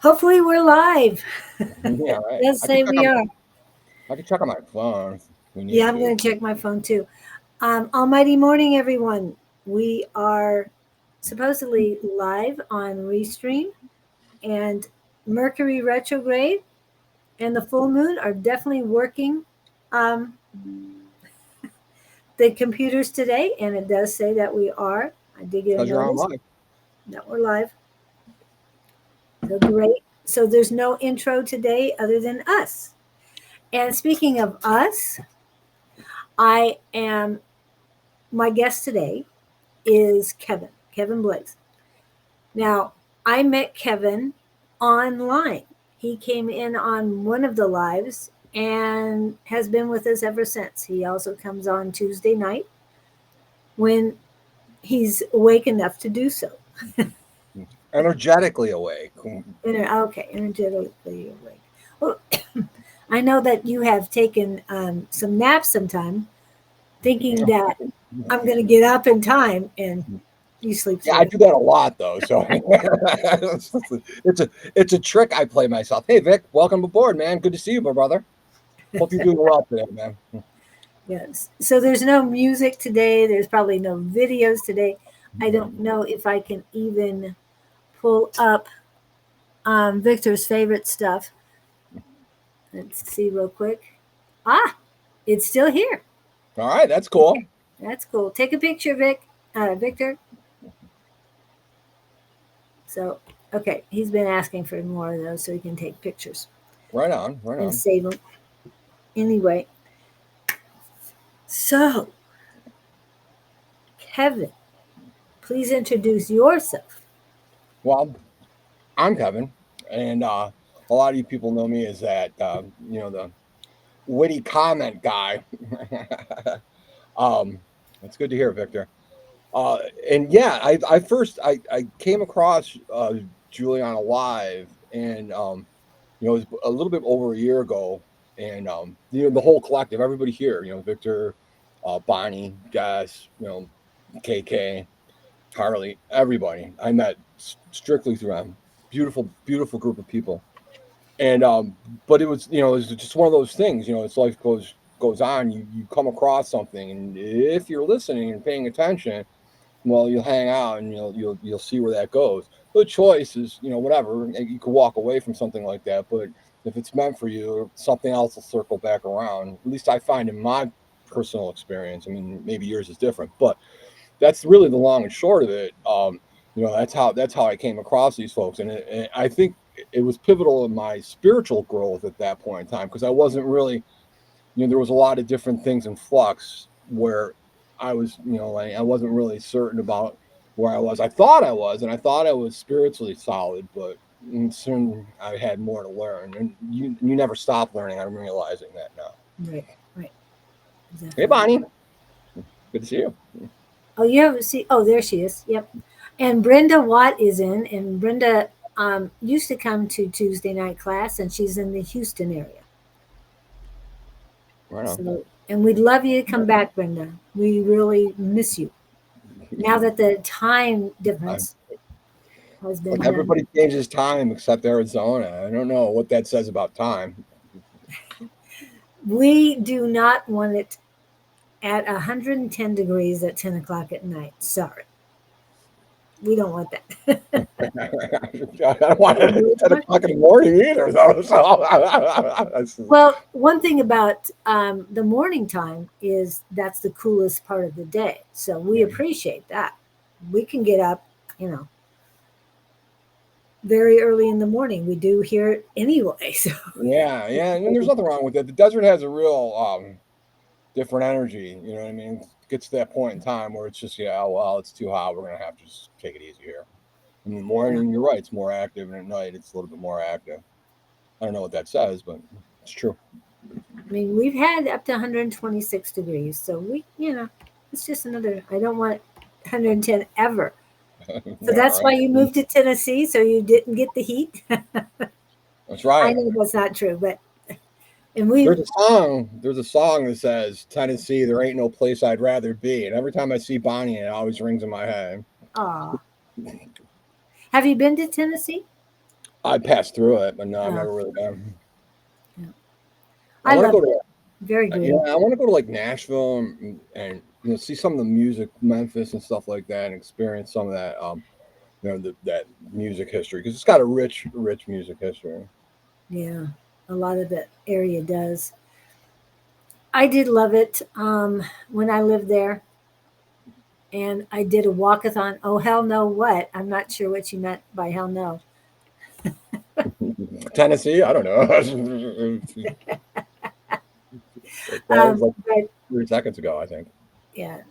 Hopefully, we're live. Yeah, It right. does say we are. I can check on my phone if we Yeah, need I'm to. going to check my phone too. Almighty morning, everyone. We are supposedly live on Restream, and Mercury retrograde and the full moon are definitely working um, the computers today, and it does say that we are. I did get a Because you're notice online. that we're live. So great. So there's no intro today other than us. And speaking of us, I am my guest today is Kevin Blais. Now, I met Kevin online. He came in on one of the lives and has been with us ever since. He also comes on Tuesday night when he's awake enough to do so. Energetically awake. Okay, energetically awake. Well, I know that you have taken some naps sometime, thinking that I'm going to get up in time, and you sleep Yeah, I through do that a lot though. So it's a trick I play myself. Hey Vic, welcome aboard, man. Good to see you, my brother. Hope you're it. doing well today, man. Yes. So there's no music today. There's probably no videos today. I don't know if I can even pull up Victor's favorite stuff. Let's see real quick. Ah, it's still here. All right, that's cool. That's cool. Take a picture, Victor. So, okay, he's been asking for more of those so he can take pictures Right on, right and on. save them. Anyway, so Kevin, please introduce yourself. Well, I'm Kevin, and a lot of you people know me as that the witty comment guy. um, it's good to hear, Victor. Uh, and yeah, I first I came across Juliana live, and it was a little bit over a year ago, and the whole collective, everybody here, Victor, Bonnie, Jess, KK, Harley, everybody. I met strictly through them. Beautiful, beautiful group of people, and but it was just one of those things. As life goes on, you come across something, and if you're listening and paying attention, well, you'll hang out and you'll see where that goes. The choice is, whatever. You could walk away from something like that, but if it's meant for you, something else will circle back around. At least I find in my personal experience. I mean, maybe yours is different, but that's really the long and short of it. That's how I came across these folks, and I think it was pivotal in my spiritual growth at that point in time because I wasn't really, there was a lot of different things in flux where I was, like I wasn't really certain about where I was. I thought I was, and I thought I was spiritually solid, but soon I had more to learn. And you never stop learning. I'm realizing that now. Right, right, Hey, exactly. Bonnie, good to see you. Oh, you have see. Oh, there she is. Yep. And Brenda Watt is in, and Brenda used to come to Tuesday night class, and she's in the Houston area. Right on. So, and we'd love you to come back, Brenda. We really miss you now that the time I, difference has like been. everybody changes time except Arizona. I don't know what that says about time. We do not want it at 110 degrees at 10 o'clock at night. Sorry, we don't want that. I don't want it Really at 10 hard. o'clock in the morning either, though. Well, one thing about the morning time is that's the coolest part of the day. So we appreciate that. We can get up, you know, very early in the morning. We do here anyway. So yeah, and there's nothing wrong with it. The desert has a real different energy. You know what I mean? It gets to that point in time where it's just, yeah, well, it's too hot. We're gonna have to just take it easy here. In the yeah, morning, you're right, it's more active, and at night, it's a little bit more active. I don't know what that says, but it's true. I mean, we've had up to 126 degrees. So it's just another, I don't want 110 ever. So Yeah, that's why right. you moved to Tennessee, so you didn't get the heat. That's I right. know that's not true, but and we There's a song that says Tennessee, there ain't no place I'd rather be. And every time I see Bonnie, it always rings in my head. have you been to Tennessee? I passed through it, but no, I've Oh, never really been. yeah. I I want to love go it. to, Very yeah, green. I want to go to like Nashville and see some of the music, Memphis and stuff like that, and experience some of that, that music history because it's got a rich music history. Yeah, a lot of the area does. I did love it when I lived there, and I did a walkathon. Oh hell no! What? I'm not sure what you meant by hell no. Tennessee, I don't know. That was like But 3 seconds ago, I think. yeah,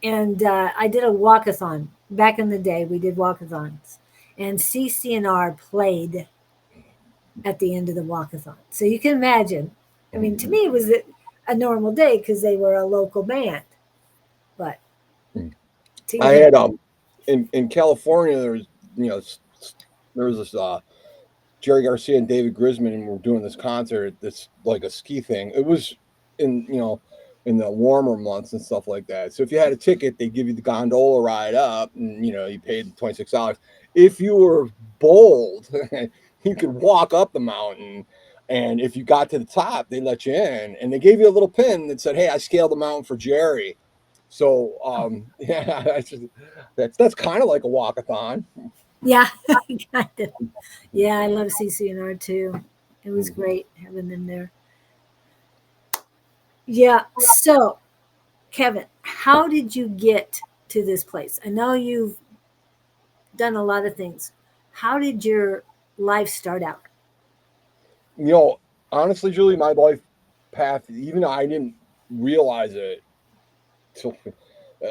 and I did a walkathon back in the day. We did walkathons, and CCNR played at the end of the walkathon. So you can imagine. I mean, to me, it was a normal day because they were a local band. But to I even had in California, there was this Jerry Garcia and David Grisman were doing this concert. This like a ski thing. It was in in the warmer months and stuff like that. So if you had a ticket, they give you the gondola ride up, and you paid $26. If you were bold, you could walk up the mountain. And if you got to the top, they let you in, and they gave you a little pin that said, "Hey, I scaled the mountain for Jerry." So yeah, that's kind of like a walkathon. yeah, kind of. Yeah, I love CCNR too. It was great having them there. Yeah. So, Kevin, how did you get to this place? I know you've done a lot of things. How did your life start out? You know, honestly, Julie, my life path, even I didn't realize it till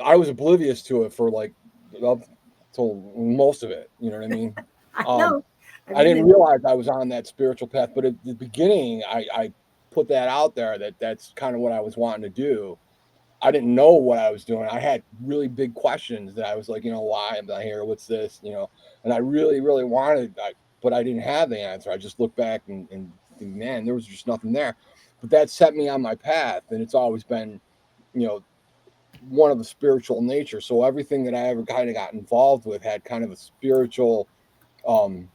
I was oblivious to it for like up till most of it. You know what I mean? I Um, know. I've I been didn't there. realize I was on that spiritual path, but at the beginning, I put that out there that that's kind of what I was wanting to do. I didn't know what I was doing. I had really big questions that I was like, why am I here? What's this? And I really, really wanted, but I didn't have the answer. I just look back and think, man, there was just nothing there. But that set me on my path, and it's always been, you know, one of the spiritual nature. So everything that I ever kind of got involved with had kind of a spiritual um,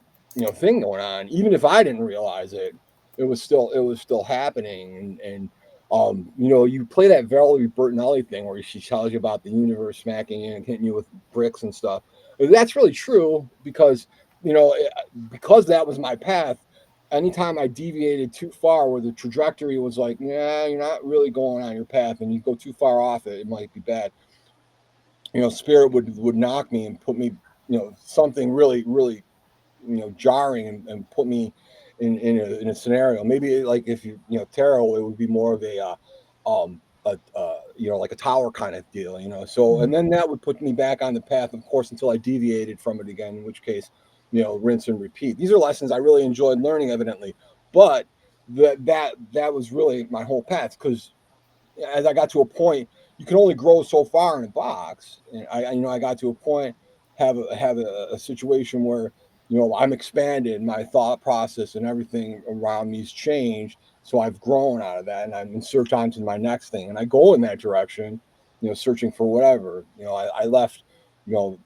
thing going on. Even if I didn't realize it, it was still happening. And you play that Valerie Bertinelli thing where she tells you about the universe smacking you and hitting you with bricks and stuff. That's really true because you know because that was my path. Anytime I deviated too far, where the trajectory was like, yeah, you're not really going on your path, and you go too far off it, it might be bad. Spirit would knock me and put me, something really, really jarring and put me in a scenario. Maybe like if tarot, it would be more of like a tower kind of deal. So and then that would put me back on the path, of course, until I deviated from it again. In which case, rinse and repeat. These are lessons I really enjoyed learning, evidently, but that was really my whole path because as I got to a point, you can only grow so far in a box. And I got to a point, have a situation where I'm expanded, my thought process and everything around me's changed. So I've grown out of that, and I'm in search on to my next thing, and I go in that direction, searching for whatever. I left, you know,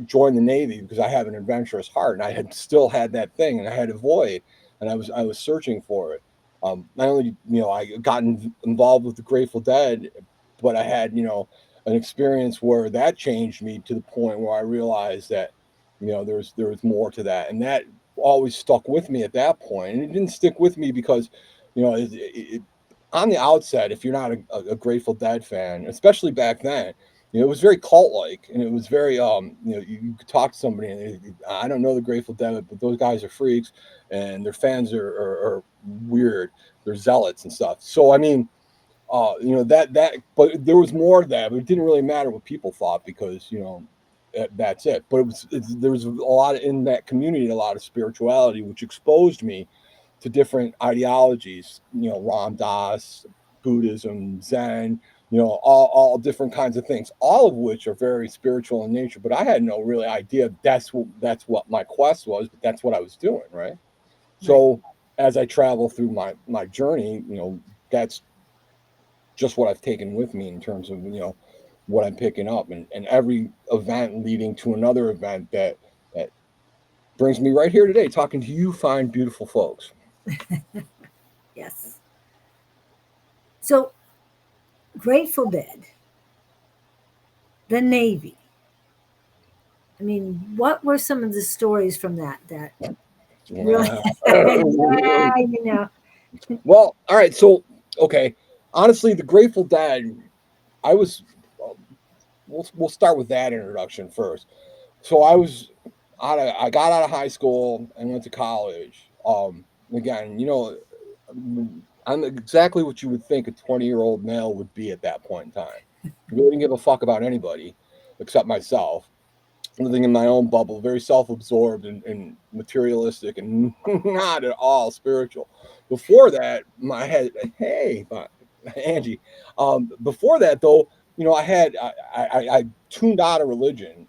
join the Navy because I have an adventurous heart, and I had still had that thing, and I had a void, and I was searching for it. Not only I got involved with the Grateful Dead, but I had an experience where that changed me to the point where I realized that there was more to that, and that always stuck with me at that point. And it didn't stick with me because on the outset, if you're not a Grateful Dead fan, especially back then, it was very cult like, and it was very you could talk to somebody and I don't know the Grateful Dead, but those guys are freaks, and their fans are weird. They're zealots and stuff. So I mean, but there was more to that, but it didn't really matter what people thought because that's it. But there was a lot in that community, a lot of spirituality, which exposed me to different ideologies, Ram Dass, Buddhism, Zen, all different kinds of things, all of which are very spiritual in nature. But I had no really idea that's what my quest was, but that's what I was doing, right? Right. So as I travel through my journey, that's just what I've taken with me in terms of what I'm picking up, and every event leading to another event that brings me right here today, talking to you, fine, beautiful folks. Yes. So, Grateful Dead, the Navy. I mean, what were some of the stories from that really? Yeah. Yeah, you know. Well, all right. So, okay. Honestly, the Grateful Dead, I was, well, we'll start with that introduction first. So I got out of high school and went to college. Again, I'm exactly what you would think a 20-year-old male would be at that point in time. Really didn't give a fuck about anybody except myself, living in my own bubble, very self-absorbed and materialistic and not at all spiritual. Before that, my head, hey, Angie. Before that, though, I tuned out of religion.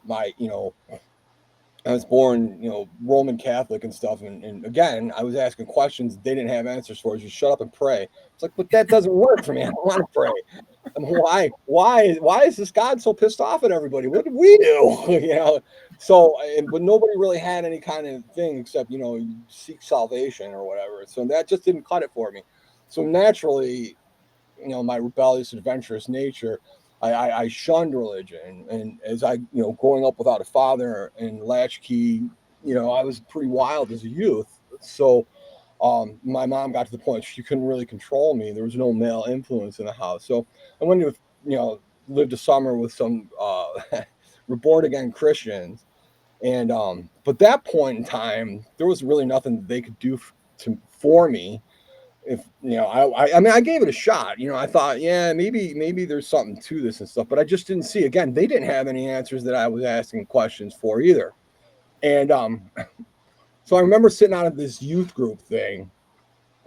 I was born, Roman Catholic and stuff, and again, I was asking questions they didn't have answers for. Just shut up and pray. It's like, but that doesn't work for me. I don't want to pray. Why is this God so pissed off at everybody? What did we do? But nobody really had any kind of thing except you seek salvation or whatever. So that just didn't cut it for me. So naturally, my rebellious, adventurous nature, I shunned religion, and as growing up without a father and latchkey, I was pretty wild as a youth. So my mom got to the point she couldn't really control me. There was no male influence in the house. So I went to, lived a summer with some reborn again Christians. And but that point in time, there was really nothing they could do for me. If I mean, I gave it a shot. I thought, yeah, maybe there's something to this and stuff, but I just didn't see. Again, they didn't have any answers that I was asking questions for either. And so I remember sitting out of this youth group thing.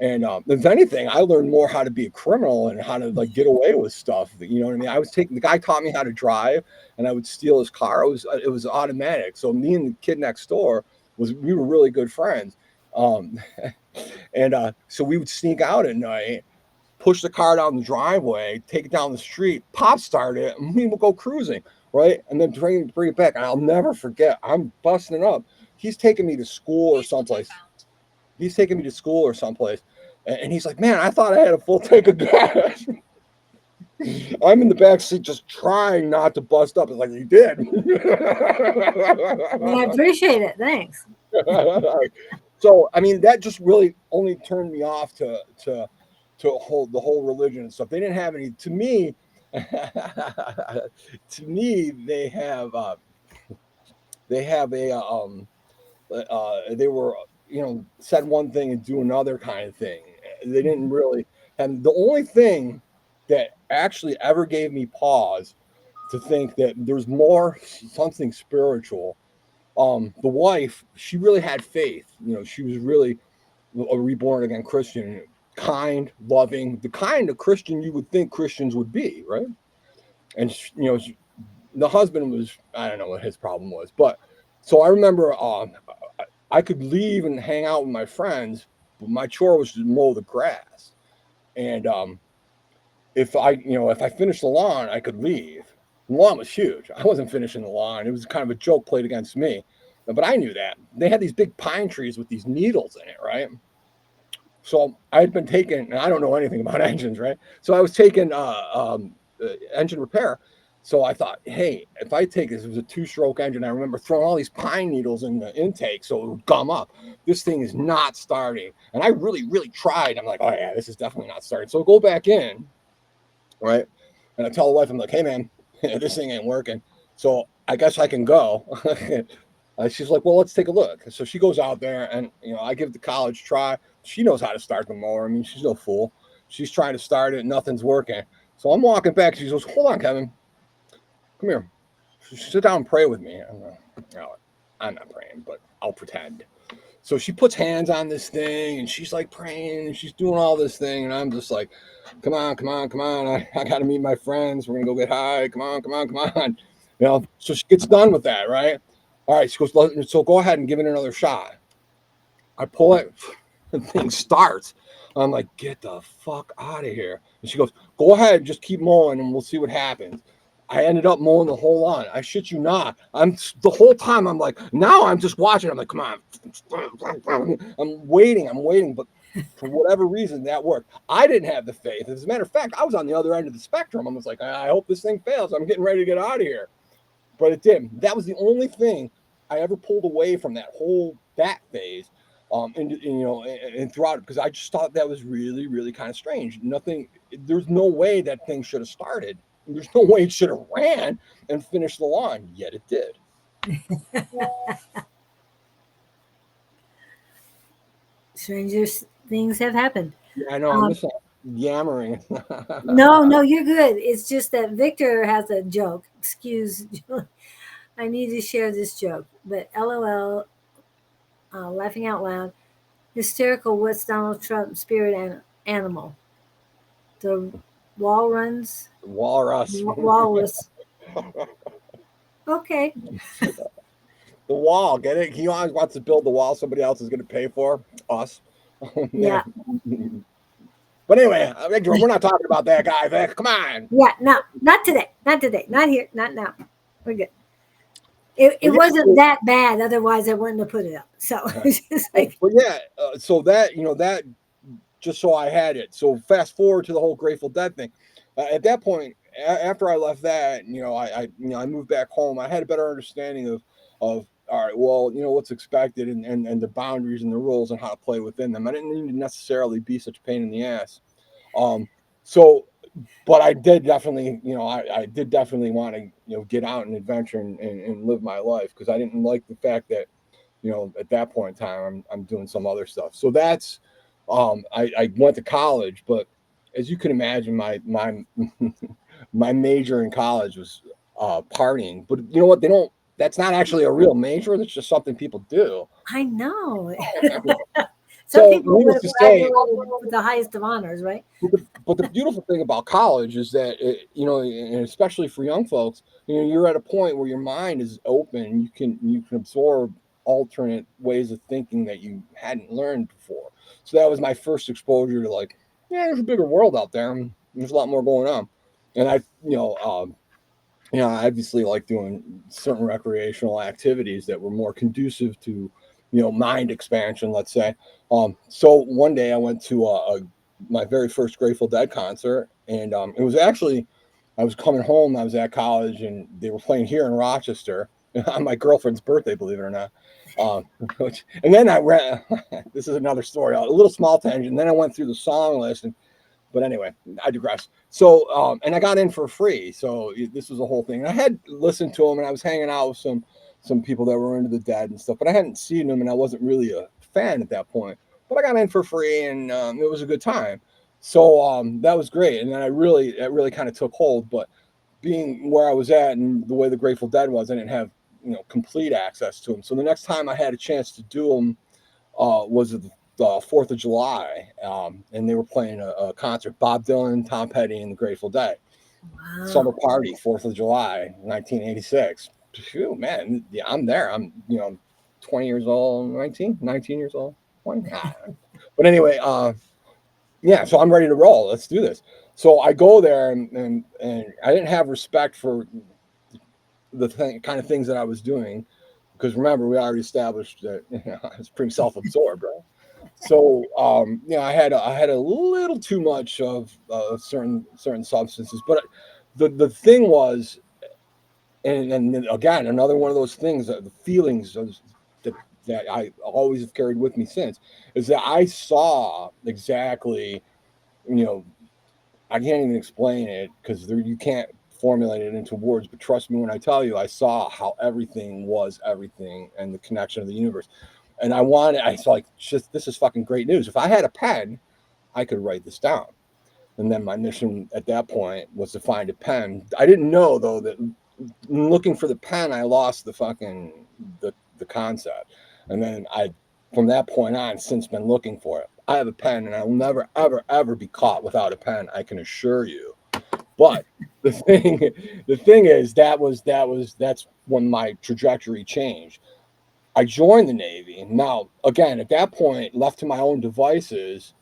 And if anything, I learned more how to be a criminal and how to like get away with stuff. You know what I mean? I was taking the guy taught me how to drive, and I would steal his car. It was automatic. So me and the kid next door we were really good friends. Um, and so we would sneak out at night, push the car down the driveway, take it down the street, pop start it, and we would go cruising, right? And then bring it back. And I'll never forget. I'm busting it up. He's taking me to school or someplace. He's taking me to school or someplace, and he's like, "Man, I thought I had a full tank of gas." I'm in the back seat just trying not to bust up. It's like you did. Well, I appreciate it. Thanks. So I mean, that just really only turned me off to hold the whole religion and stuff. They didn't have any. To me, they have a they were said one thing and do another kind of thing. They didn't really. And the only thing that actually ever gave me pause to think that there's more something spiritual, the wife, she really had faith. She was really a reborn again Christian, kind, loving, the kind of Christian you would think Christians would be, right? And the husband was, I don't know what his problem was, but so I remember I could leave and hang out with my friends, but my chore was to mow the grass. And if I finished the lawn, I could leave. The lawn was huge. I wasn't finishing the lawn. It was kind of a joke played against me. But I knew that. They had these big pine trees with these needles in it, right? So I had been taking, and I don't know anything about engines, right? So I was taking engine repair. So I thought, hey, if I take this, it was a two-stroke engine. I remember throwing all these pine needles in the intake so it would gum up. This thing is not starting. And I really, really tried. I'm like, oh, yeah, this is definitely not starting. So I go back in, right? And I tell the wife, I'm like, hey, man, this thing ain't working. So I guess I can go. She's like, well, let's take a look. So she goes out there and, I give the college try. She knows how to start the mower. I mean, she's no fool. She's trying to start it. Nothing's working. So I'm walking back. She goes, hold on, Kevin. Come here. Sit down and pray with me. I'm not praying, but I'll pretend. So she puts hands on this thing and she's like praying and she's doing all this thing. And I'm just like, come on, come on, come on. I got to meet my friends. We're going to go get high. Come on, come on, come on. So she gets done with that, right? All right. She goes, so go ahead and give it another shot. I pull it. The thing starts. I'm like, get the fuck out of here. And she goes, go ahead, just keep mowing and we'll see what happens. I ended up mowing the whole lawn. I shit you not. I'm the whole time. I'm like, now I'm just watching. I'm like, come on. I'm waiting, but for whatever reason, that worked. I didn't have the faith. As a matter of fact, I was on the other end of the spectrum. I was like, I hope this thing fails. I'm getting ready to get out of here. But it didn't. That was the only thing I ever pulled away from that phase. And throughout, because I just thought that was really, really kind of strange. Nothing, there's no way that thing should have started. There's no way it should have ran and finished the lawn, yet it did. Stranger things have happened. Yeah, I know. I'm Um, just yammering. no, you're good. It's just that Victor has a joke. Excuse, I need to share this joke, but LOL, laughing out loud. Hysterical. What's Donald Trump's spirit animal? The wall runs. Walrus. Walrus. Okay. The wall. Get it? He always wants to build the wall somebody else is going to pay for. Us. Yeah. But anyway, we're not talking about that guy, Vic. Come on. Yeah. No, not today. Not today. Not here. Not now. We're good. It But yeah, wasn't that bad. Otherwise, I wouldn't have put it up. So it's just like, but yeah, so that just so I had it. So fast forward to the whole Grateful Dead thing. At that point, after I left that, I moved back home. I had a better understanding of all right, well, what's expected and the boundaries and the rules and how to play within them. I didn't need to necessarily be such a pain in the ass. So, but I did definitely, I did definitely want to, get out and adventure and live my life because I didn't like the fact that at that point in time, I'm doing some other stuff. So that's, I went to college, but as you can imagine, my my major in college was partying. But you know what? That's not actually a real major. That's just something people do. I know. Some So people would needless have to say, graduated with the highest of honors, right? but the beautiful thing about college is that and especially for young folks, you're at a point where your mind is open. You can absorb alternate ways of thinking that you hadn't learned before. So that was my first exposure to like, yeah, there's a bigger world out there. And there's a lot more going on, and I obviously like doing certain recreational activities that were more conducive to, mind expansion, let's say. So one day I went to my very first Grateful Dead concert, and it was actually, I was coming home. I was at college, and they were playing here in Rochester on my girlfriend's birthday, believe it or not. And then I read, this is another story, a little small tangent. Then I went through the song list, but anyway, I digress. So, and I got in for free. So this was a whole thing. And I had listened to them, and I was hanging out with some people that were into the Dead and stuff, but I hadn't seen them, and I wasn't really a fan at that point. But I got in for free, and it was a good time. So that was great, and then it really kind of took hold. But being where I was at and the way the Grateful Dead was, I didn't have complete access to them. So the next time I had a chance to do them was the 4th of July, and they were playing a concert. Bob Dylan, Tom Petty, and the Grateful Dead. Summer Wow. party, 4th of July, 1986. Phew, man, yeah, I'm there. I'm 20 years old, 19 years old, 20. But anyway, yeah, so I'm ready to roll. Let's do this. So I go there, and I didn't have respect for the kind of things that I was doing because remember we already established that I was pretty self-absorbed, right? So I had a little too much of certain substances, but the thing was, and again another one of those things, the feelings that I always have carried with me since is that I saw exactly, you know, I can't even explain it because you can't formulate it into words. But trust me when I tell you, I saw how everything was everything and the connection of the universe. And I was like, just this is fucking great news. If I had a pen, I could write this down. And then my mission at that point was to find a pen. I didn't know though that looking for the pen, I lost the concept. And then from that point on, since been looking for it. I have a pen, and I will never, ever, ever be caught without a pen. I can assure you. But the thing, the thing is, that's when my trajectory changed. I joined the Navy. Now, again, at that point, left to my own devices,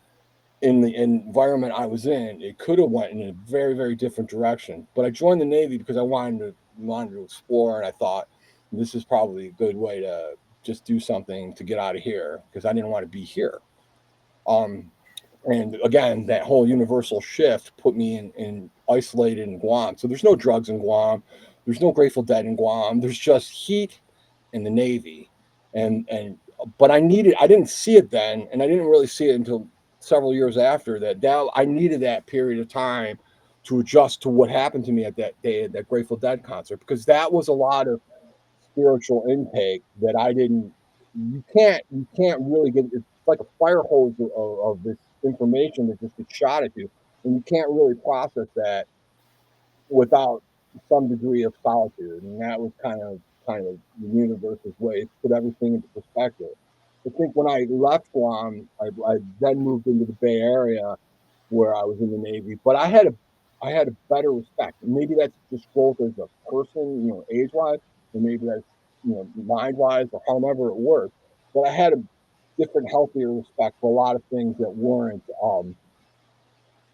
in the environment I was in, it could have went in a very, very different direction. But I joined the Navy because I wanted to explore, and I thought this is probably a good way to just do something to get out of here because I didn't want to be here. Um, and again, that whole universal shift put me in isolated in Guam. So there's no drugs in Guam. There's no Grateful Dead in Guam. There's just heat in the Navy. And but I didn't see it then, and I didn't really see it until several years after that I needed that period of time to adjust to what happened to me at that day at that Grateful Dead concert, because that was a lot of spiritual intake that I didn't. You can't really get. It's like a fire hose of this information that just gets shot at you, and you can't really process that without some degree of solitude. And that was kind of the universe's way to put everything into perspective. I think when I left Guam, I then moved into the Bay Area where I was in the Navy, but I had a better respect. And maybe that's just growth as a person, age wise, or maybe that's mind wise, or however it works. But I had a different, healthier respect for a lot of things that weren't,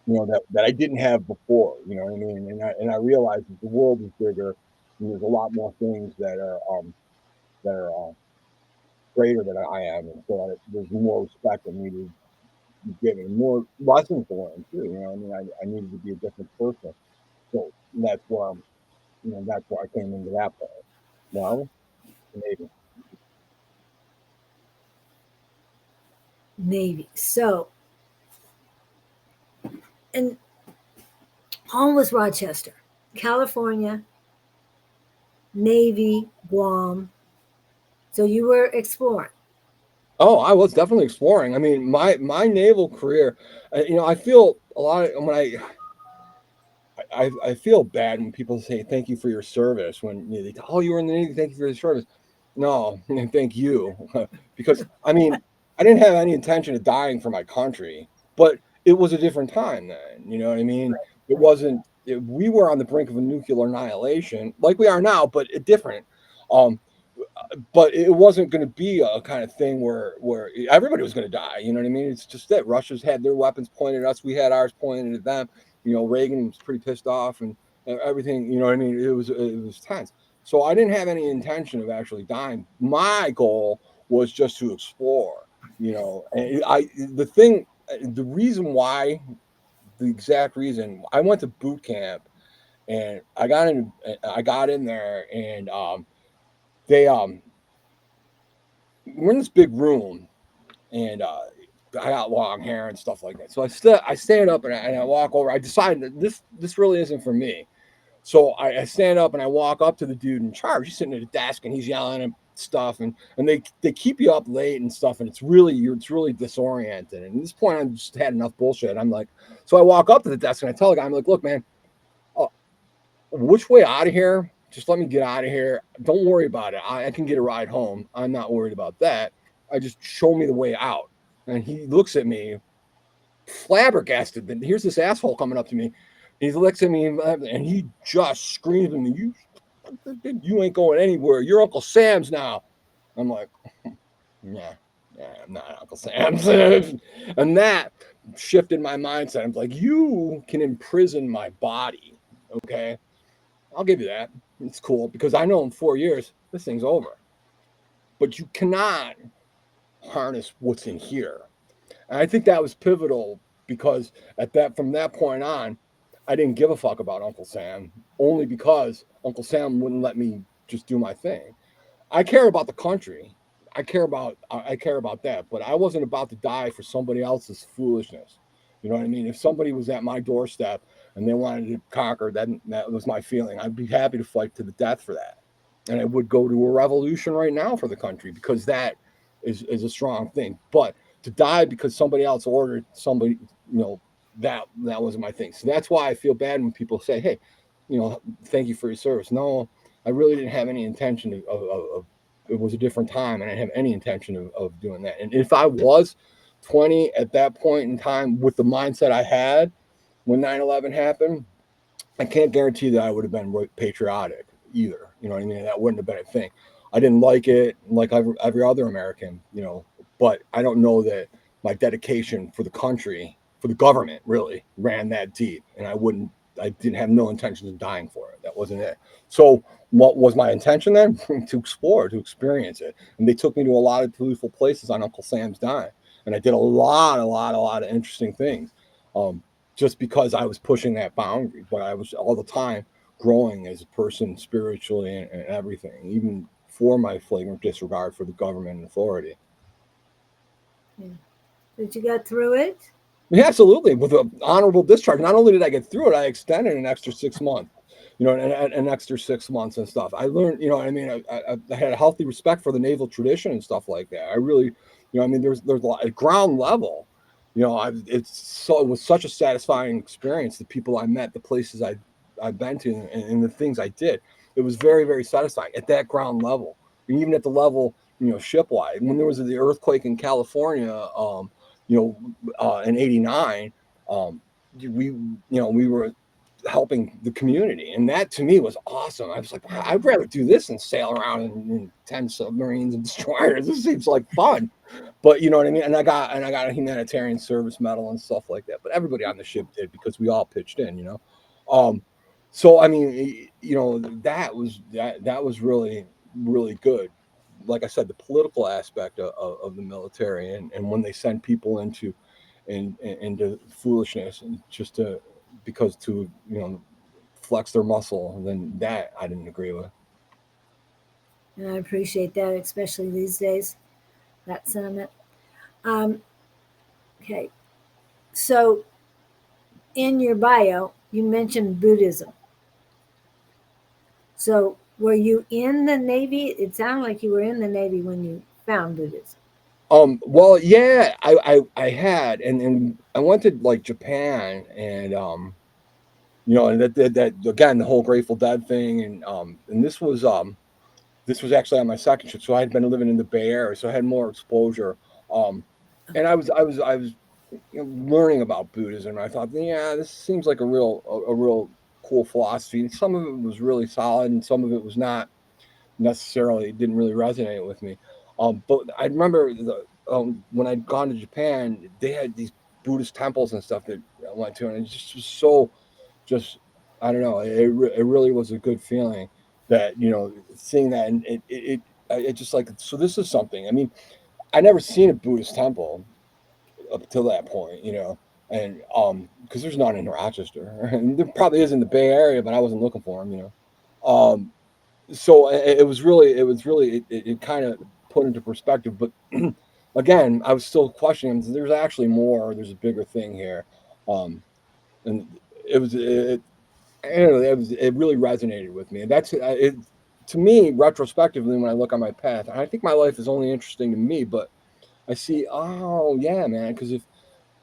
that I didn't have before. You know what I mean? And I realized that the world is bigger, and there's a lot more things that are greater than I am, and so there's more respect that needed given, more lessons to learn too. I mean, I needed to be a different person. So that's where I came into that part. Well, maybe. Navy. So, and home was Rochester, California, Navy, Guam. So you were exploring. Oh, I was definitely exploring. I mean, my naval career, I feel a lot of when I feel bad when people say thank you for your service when they tell, oh, you were in the Navy, thank you for your service. No, thank you, because I mean I didn't have any intention of dying for my country, but it was a different time then. You know what I mean? It wasn't. We were on the brink of a nuclear annihilation, like we are now, but different. Um, but it wasn't going to be a kind of thing where everybody was going to die. You know what I mean? It's just that Russia's had their weapons pointed at us, we had ours pointed at them. Reagan was pretty pissed off and everything. You know what I mean? It was tense. So I didn't have any intention of actually dying. My goal was just to explore. And the reason why, the exact reason I went to boot camp, and I got in there, and they we're in this big room, and I got long hair and stuff like that. So I stand up, and I walk over. I decide that this really isn't for me. So I stand up and I walk up to the dude in charge. He's sitting at a desk and he's yelling and stuff, and they keep you up late and stuff, and it's really disoriented. And at this point, I just had enough bullshit. I'm like, so I walk up to the desk and I tell the guy, I'm like, look, man, uh, which way out of here? Just let me get out of here. Don't worry about it. I can get a ride home. I'm not worried about that. I just show me the way out. And he looks at me flabbergasted. Then here's this asshole coming up to me. He looks at me and he just screams at me, you ain't going anywhere. You're Uncle Sam's now. I'm like, yeah, yeah, I'm not Uncle Sam's. And that shifted my mindset. I'm like, you can imprison my body. Okay. I'll give you that. It's cool because I know in 4 years, this thing's over. But you cannot harness what's in here. And I think that was pivotal because from that point on, I didn't give a fuck about Uncle Sam, only because Uncle Sam wouldn't let me just do my thing. I care about the country. I care about that, but I wasn't about to die for somebody else's foolishness. You know what I mean? If somebody was at my doorstep and they wanted to conquer, that was my feeling. I'd be happy to fight to the death for that. And I would go to a revolution right now for the country because that is a strong thing. But to die because somebody else ordered somebody, that wasn't my thing. So that's why I feel bad when people say, hey, thank you for your service. No, I really didn't have any intention of it was a different time, and I didn't have any intention of doing that. And if I was 20 at that point in time with the mindset I had when 9/11 happened, I can't guarantee that I would have been patriotic either. You know what I mean? That wouldn't have been a thing. I didn't like it like every other American, but I don't know that my dedication for the country for the government really ran that deep, and I didn't have no intentions of dying for it. That wasn't it. So what was my intention then? To explore, to experience it. And they took me to a lot of beautiful places on Uncle Sam's dime, and I did a lot of interesting things. Um, just because I was pushing that boundary, but I was all the time growing as a person spiritually and everything, even for my flagrant disregard for the government and authority. Yeah. But you got through it. Yeah, absolutely, with an honorable discharge. Not only did I get through it, I extended an extra 6 months, an extra 6 months and stuff. I learned, I mean, I had a healthy respect for the naval tradition and stuff like that. I really, I mean, there's a lot at ground level. It was such a satisfying experience. The people I met, the places I've been to, and the things I did. It was very, very satisfying at that ground level, and even at the level, shipwide. When there was the earthquake in California, in '89, we were helping the community, and that to me was awesome. I was like, wow, I'd rather do this than sail around in 10 submarines and destroyers. This seems like fun. But you know what I mean. And I got a humanitarian service medal and stuff like that. But everybody on the ship did because we all pitched in. Um, so I mean, that was really, really good. Like I said, the political aspect of the military, and when they send people into foolishness, and just to because to flex their muscle, then that I didn't agree with. And I appreciate that, especially these days, that sentiment. Um, okay. So in your bio, you mentioned Buddhism. So were you in the Navy? It sounded like you were in the Navy when you found Buddhism. Well, yeah, I had, and I went to like Japan, and and that again, the whole Grateful Dead thing, and this was actually on my second trip, so I had been living in the Bay Area, so I had more exposure. Um, and I was learning about Buddhism. And I thought, yeah, this seems like a real cool philosophy. And some of it was really solid, and some of it was not necessarily. It didn't really resonate with me. But I remember when I'd gone to Japan, they had these Buddhist temples and stuff that I went to, and it just was so just I don't know. It really was a good feeling that seeing that, and it just like, so this is something. I mean, I never seen a Buddhist temple up till that point, and because there's none in Rochester, and there probably is in the Bay Area, but I wasn't looking for them. Um, so it kind of put into perspective, but again, I was still questioning. There's actually more. There's a bigger thing here, and it was it, I don't know, it really resonated with me, and that's it. To me, retrospectively, when I look on my path, I think my life is only interesting to me, but I see, oh yeah, man, because if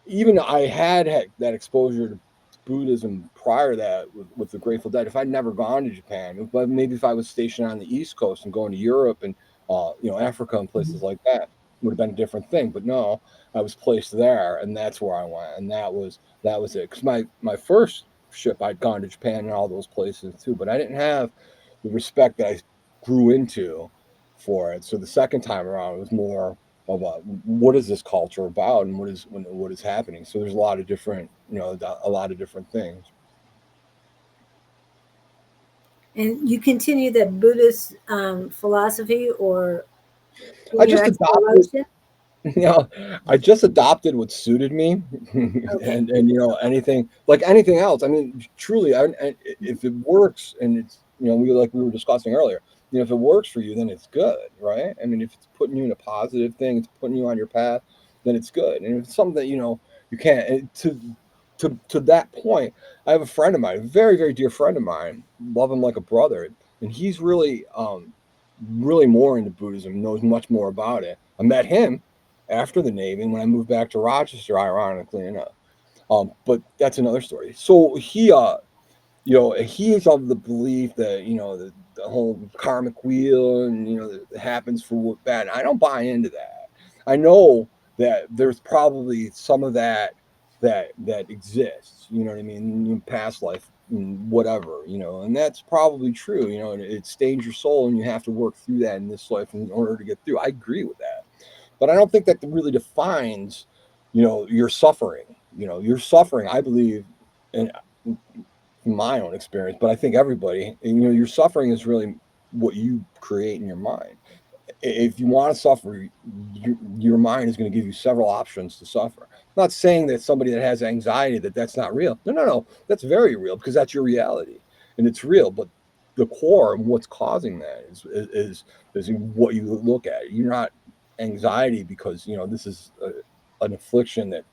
even I had that exposure to Buddhism prior to that with the Grateful Dead, if I'd never gone to Japan, but maybe if I was stationed on the East Coast and going to Europe and Africa and places like that, would have been a different thing. But no, I was placed there, and that's where I went, and that was it. Because my first ship, I'd gone to Japan and all those places too, but I didn't have the respect that I grew into for it. So the second time around, it was more of what is this culture about, and what is happening. So there's a lot of different, a lot of different things. And you continue the Buddhist philosophy or I in your just adopted, exploration? you know, I just adopted what suited me, Okay. and anything like anything else. I mean, truly, if it works, and it's we were discussing earlier, if it works for you, then it's good, right? I mean, if it's putting you in a positive thing, it's putting you on your path, then it's good. And if it's something that you can't to that point, I have a friend of mine, a very, very dear friend of mine, love him like a brother, and he's really more into Buddhism, knows much more about it. I met him after the Navy when I moved back to Rochester, ironically enough. But that's another story. So he is of the belief that the whole karmic wheel, and that happens for what bad. I don't buy into that. I know that there's probably some of that exists. You know what I mean? In past life, whatever. And that's probably true. And it stains your soul, and you have to work through that in this life in order to get through. I agree with that, but I don't think that really defines your suffering. Your suffering, I believe, in my own experience, but I think everybody, your suffering is really what you create in your mind. If you want to suffer, your mind is going to give you several options to suffer. I'm not saying that somebody that has anxiety that's not real. No, no, no, that's very real because that's your reality and it's real. But the core of what's causing that is what you look at. You're not anxiety because this is an affliction that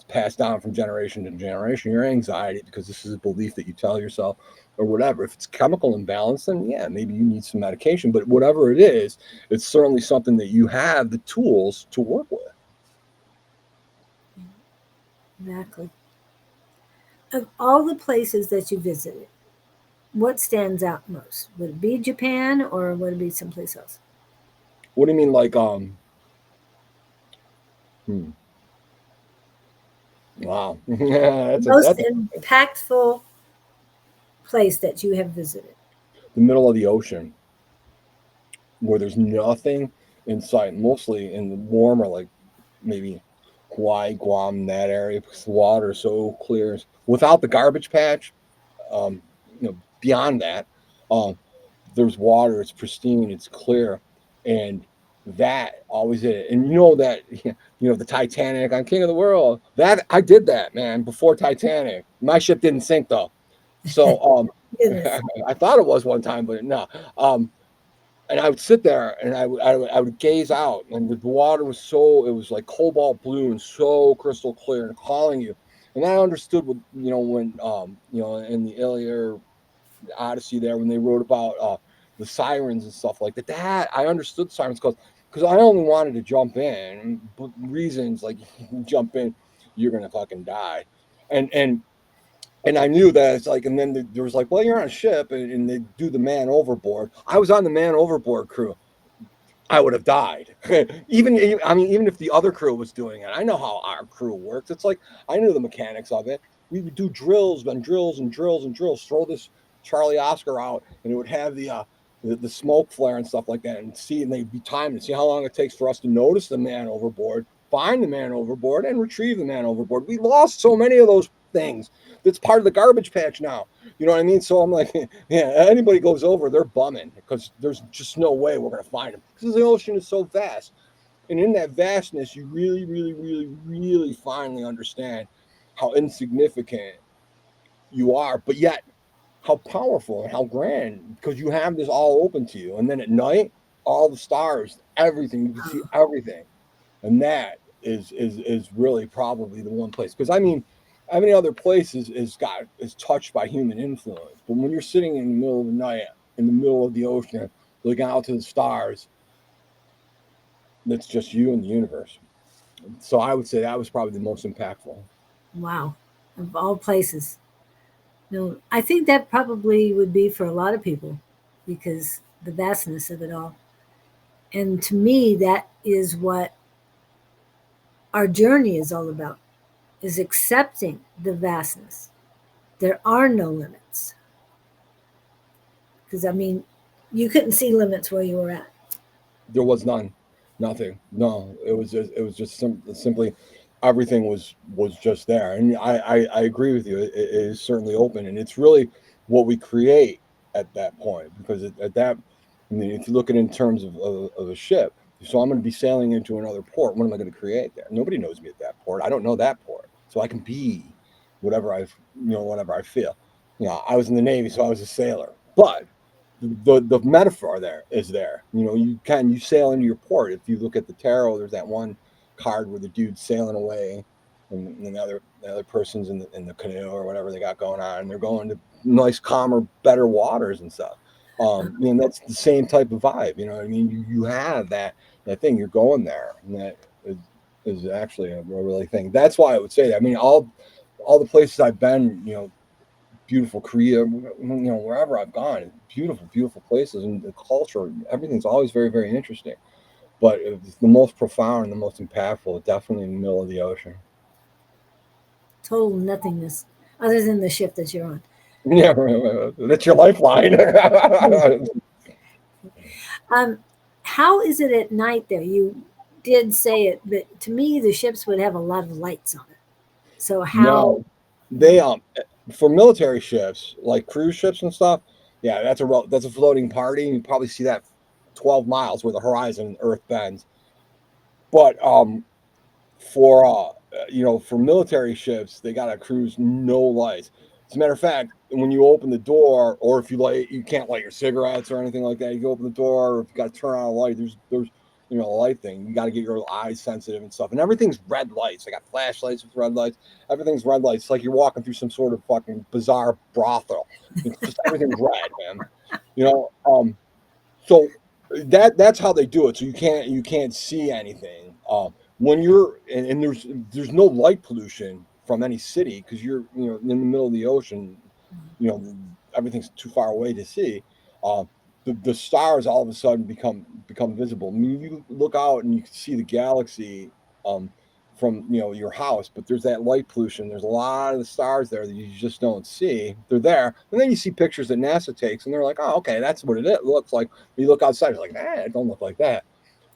passed down from generation to generation. Your anxiety because this is a belief that you tell yourself or whatever. If it's chemical imbalance, then yeah, maybe you need some medication. But whatever it is, it's certainly something that you have the tools to work with. Exactly. Of all the places that you visited, what stands out most? Would it be Japan or would it be someplace else? What do you mean, like Hmm, wow, yeah, The most that's impactful place that you have visited. the middle of the ocean where there's nothing in sight, mostly in the warmer, like maybe Hawaii, Guam, that area, because the water is so clear. Without the garbage patch, beyond that, um, there's water. It's pristine. It's clear, and that always is. And that the Titanic. I'm king of the world. That I did that, man, before Titanic. My ship didn't sink though, so Goodness. I thought it was one time, but no. And I would sit there and I would gaze out, and the water was it was like cobalt blue and so crystal clear and calling you. And I understood what when in the Iliad Odyssey there when they wrote about the sirens and stuff like that. That I understood sirens because I only wanted to jump in, but reasons like you jump in, you're gonna fucking die, and I knew that it's like, and then there was like, well, you're on a ship, and they do the man overboard. I was on the man overboard crew. I would have died. Even if the other crew was doing it, I know how our crew works. It's like I knew the mechanics of it. We would do drills and drills and drills and drills. Throw this Charlie Oscar out, and it would have the smoke flare and stuff like that, and they'd be timing to see how long it takes for us to notice the man overboard, find the man overboard, and retrieve the man overboard. We lost so many of those things. That's part of the garbage patch now. You know what I mean? So I'm like, yeah, anybody goes over, they're bumming because there's just no way we're going to find them because the ocean is so vast. And in that vastness, you really, really, really, really finally understand how insignificant you are, but yet how powerful and how grand because you have this all open to you. And then at night, all the stars, everything, you can see everything. And that is really probably the one place because every other place is touched by human influence, but when you're sitting in the middle of the night in the middle of the ocean looking out to the stars, that's just you and the universe. So I would say that was probably the most impactful. Wow. Of all places. No, I think that probably would be for a lot of people because the vastness of it all. And to me, that is what our journey is all about, is accepting the vastness. There are no limits. Because, I mean, you couldn't see limits where you were at. There was none, nothing. No, it was just simply everything was just there, and I agree with you. It is certainly open, and it's really what we create at that point because at that, I mean, if you look at it in terms of a ship, so I'm going to be sailing into another port. What am I going to create there? Nobody knows me at that port. I don't know that port, so I can be whatever I feel. I was in the Navy, so I was a sailor, but the metaphor there is there. You sail into your port. If you look at the tarot, there's that one card where the dude's sailing away, and the other person's in the canoe or whatever they got going on, and they're going to nice, calmer, better waters and stuff. That's the same type of vibe. You know what I mean? You have that thing. You're going there, and that is actually a really thing. That's why I would say that. I mean, all the places I've been, beautiful Korea, wherever I've gone, beautiful, beautiful places, and the culture, everything's always very, very interesting. But it's the most profound, the most impactful, definitely in the middle of the ocean. Total nothingness, other than the ship that you're on. Yeah, that's your lifeline. Um, how is it at night there? You did say it, but to me, the ships would have a lot of lights on it. So how? No, they for military ships like cruise ships and stuff. Yeah, that's a floating party, and you probably see that 12 miles where the horizon Earth bends. But for for military ships, they got to cruise no lights. As a matter of fact, when you open the door, or if you can't light your cigarettes or anything like that. You open the door, or if you got to turn on a light, there's a light thing. You got to get your eyes sensitive and stuff, and everything's red lights. I got flashlights with red lights. Everything's red lights. It's like you're walking through some sort of fucking bizarre brothel. It's just everything's red, man. You know, so that's how they do it. So you can't see anything. When you're and there's no light pollution from any city because you're in the middle of the ocean. You know everything's too far away to see. Uh, the stars all of a sudden become visible. I mean, you look out and you can see the galaxy um, from your house, but there's that light pollution. There's a lot of the stars there that you just don't see. They're there, and then you see pictures that NASA takes, and they're like, "Oh, okay, that's what it looks like." You look outside, it's like, "Nah, it don't look like that,"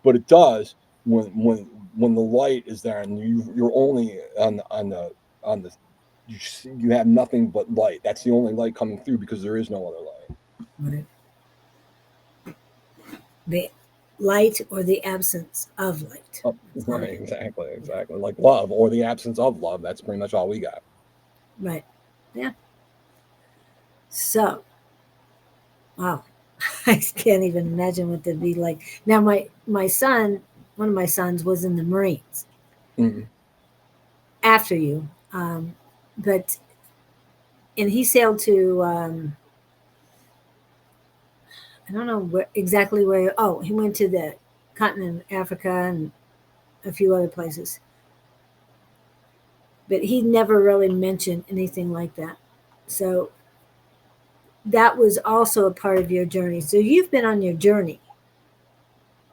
but it does when the light is there, and you're only on the you have nothing but light. That's the only light coming through because there is no other light. Right. The light or the absence of light. Oh, right, exactly. Like love or the absence of love. That's pretty much all we got. Right. Yeah. So, wow. I can't even imagine what that'd be like. Now, my son, one of my sons, was in the Marines Mm-hmm. after you, but and he sailed to I don't know exactly where. Oh, he went to the continent of Africa and a few other places, but he never really mentioned anything like that. So that was also a part of your journey. So you've been on your journey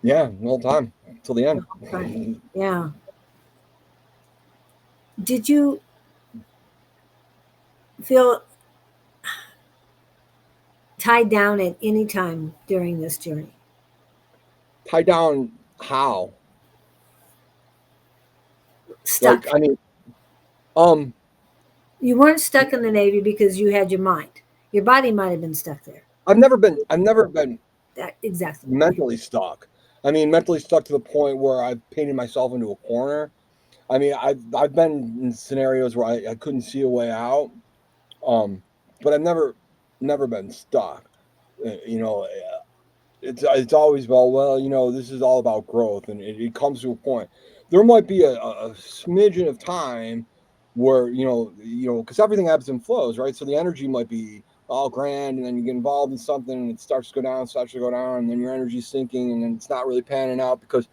Yeah, all the time till the the end. whole time. Yeah. Did you feel tied down at any time during this journey? Tie down how? Like Stuck. I mean, um, You weren't stuck in the Navy because you had your mind. Your body might have been stuck there. I've never been That exactly. mentally stuck. I mean, mentally stuck to the point where I've painted myself into a corner. I mean, I've been in scenarios where I couldn't see a way out. Um, but I've never been stuck. You know, it's always well, this is all about growth, and it comes to a point. There might be a smidgen of time where because everything ebbs and flows, right? So the energy might be all grand, and then you get involved in something, and it starts to go down, and then your energy's sinking, and then it's not really panning out because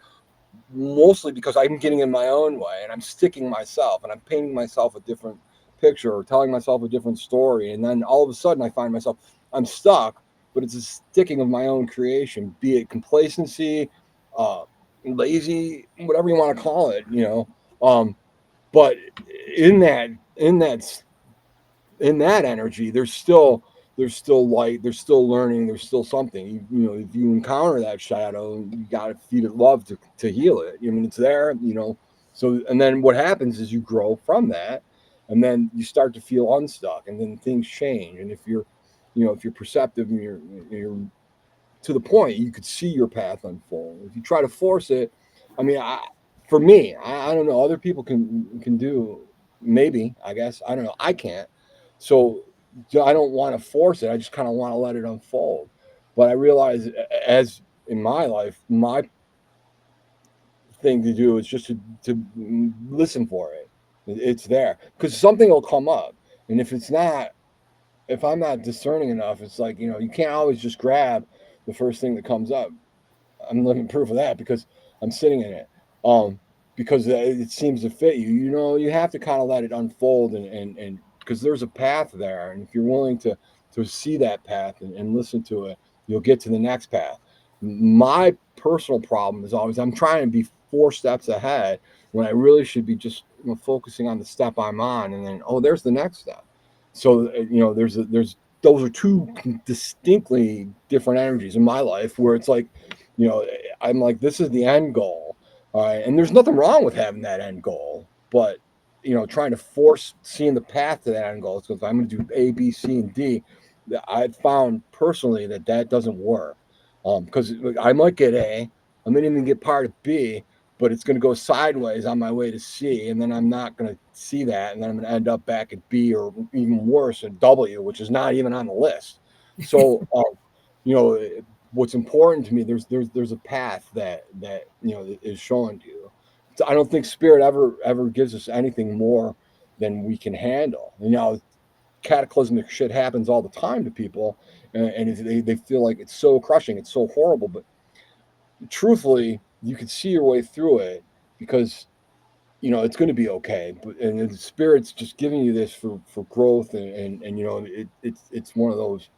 mostly because I'm getting in my own way and I'm sticking myself and I'm painting myself a different picture or telling myself a different story. And then all of a sudden I find myself, I'm stuck, but it's a sticking of my own creation, be it complacency, uh, lazy, whatever you want to call it. Um, but in that, in that in that energy, there's still light, there's still learning, there's still something. If you encounter that shadow, you got to feed it love to heal it. I mean, it's there. So, and then what happens is you grow from that, and then you start to feel unstuck, and then things change. And if you're perceptive and you're to the point, you could see your path unfold. If you try to force it, I mean, for me, I don't know. Other people can do, maybe, I guess, I don't know. I can't. So I don't want to force it. I just kind of want to let it unfold. But I realize, as in my life, my thing to do is just to listen for it. It's there because something will come up, and if I'm not discerning enough, it's like you can't always just grab the first thing that comes up. I'm living proof of that because I'm sitting in it. Um, because it seems to fit you. You have to kind of let it unfold, and because there's a path there, and if you're willing to see that path and listen to it, you'll get to the next path. My personal problem is always I'm trying to be 4 steps ahead when I really should be just focusing on the step I'm on, and then there's the next step. So there's those are two distinctly different energies in my life where it's like you know, I'm like, this is the end goal. All right. And there's nothing wrong with having that end goal, but trying to force seeing the path to that end goal. So if I'm going to do A, B, C, and D, I've found personally that doesn't work. Because I might get A, I might even get part of B, but it's going to go sideways on my way to C, and then I'm not going to see that, and then I'm going to end up back at B, or even worse at W, which is not even on the list. So, you know, what's important to me, there's a path that is shown to you. So I don't think spirit ever gives us anything more than we can handle. Cataclysmic shit happens all the time to people, and they feel like it's so crushing, it's so horrible, but truthfully, you can see your way through it because it's going to be okay. But and the spirit's just giving you this for growth, and it's one of those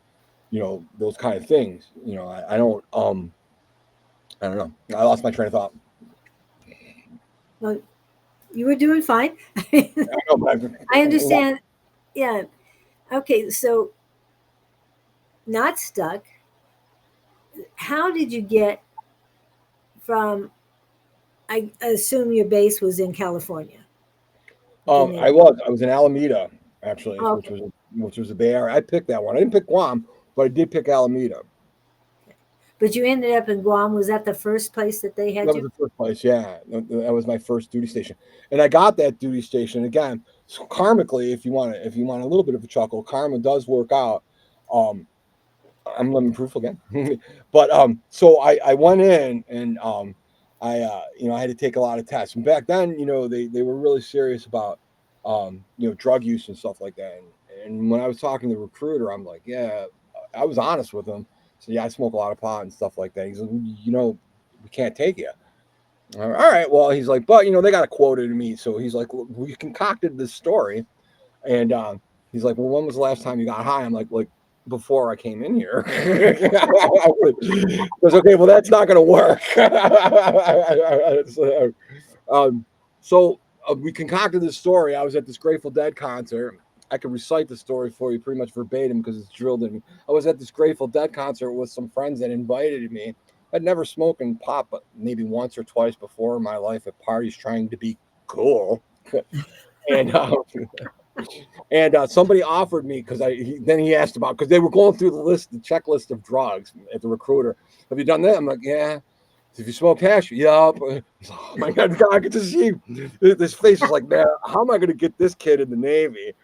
those kind of things. I don't know. I lost my train of thought. Well, you were doing fine. I know, but I understand. Yeah. Okay. So, not stuck. How did you get from? I assume your base was in California. I was in Alameda actually, Oh, which okay. was a Bay Area. I picked that one. I didn't pick Guam, but I did pick Alameda. But you ended up in Guam. Was that the first place that they had That was you? the first place, yeah. That was my first duty station, and I got that duty station again. So karmically, if you want a little bit of a chuckle, karma does work out. Um, I'm living proof again, but so I went in and I had to take a lot of tests. And back then, they were really serious about drug use and stuff like that. And when I was talking to the recruiter, I'm like, yeah, I was honest with him. So yeah, I smoke a lot of pot and stuff like that. He's like, we can't take you. All right. Well, he's like, but they got a quota to me. So he's like, well, we concocted this story, and he's like, well, when was the last time you got high? I'm like before I came in here. I was okay. Well, that's not going to work. um, so we concocted this story. I was at this Grateful Dead concert. I could recite the story for you pretty much verbatim because it's drilled in me. I was at this Grateful Dead concert with some friends that invited me. I'd never smoked pot, but maybe once or twice before in my life at parties trying to be cool. and somebody offered me because then he asked about because they were going through the checklist of drugs at the recruiter. Have you done that? I'm like, yeah. If you smoke hash, yup. Oh my God, I could just see this face is like, man, how am I going to get this kid in the Navy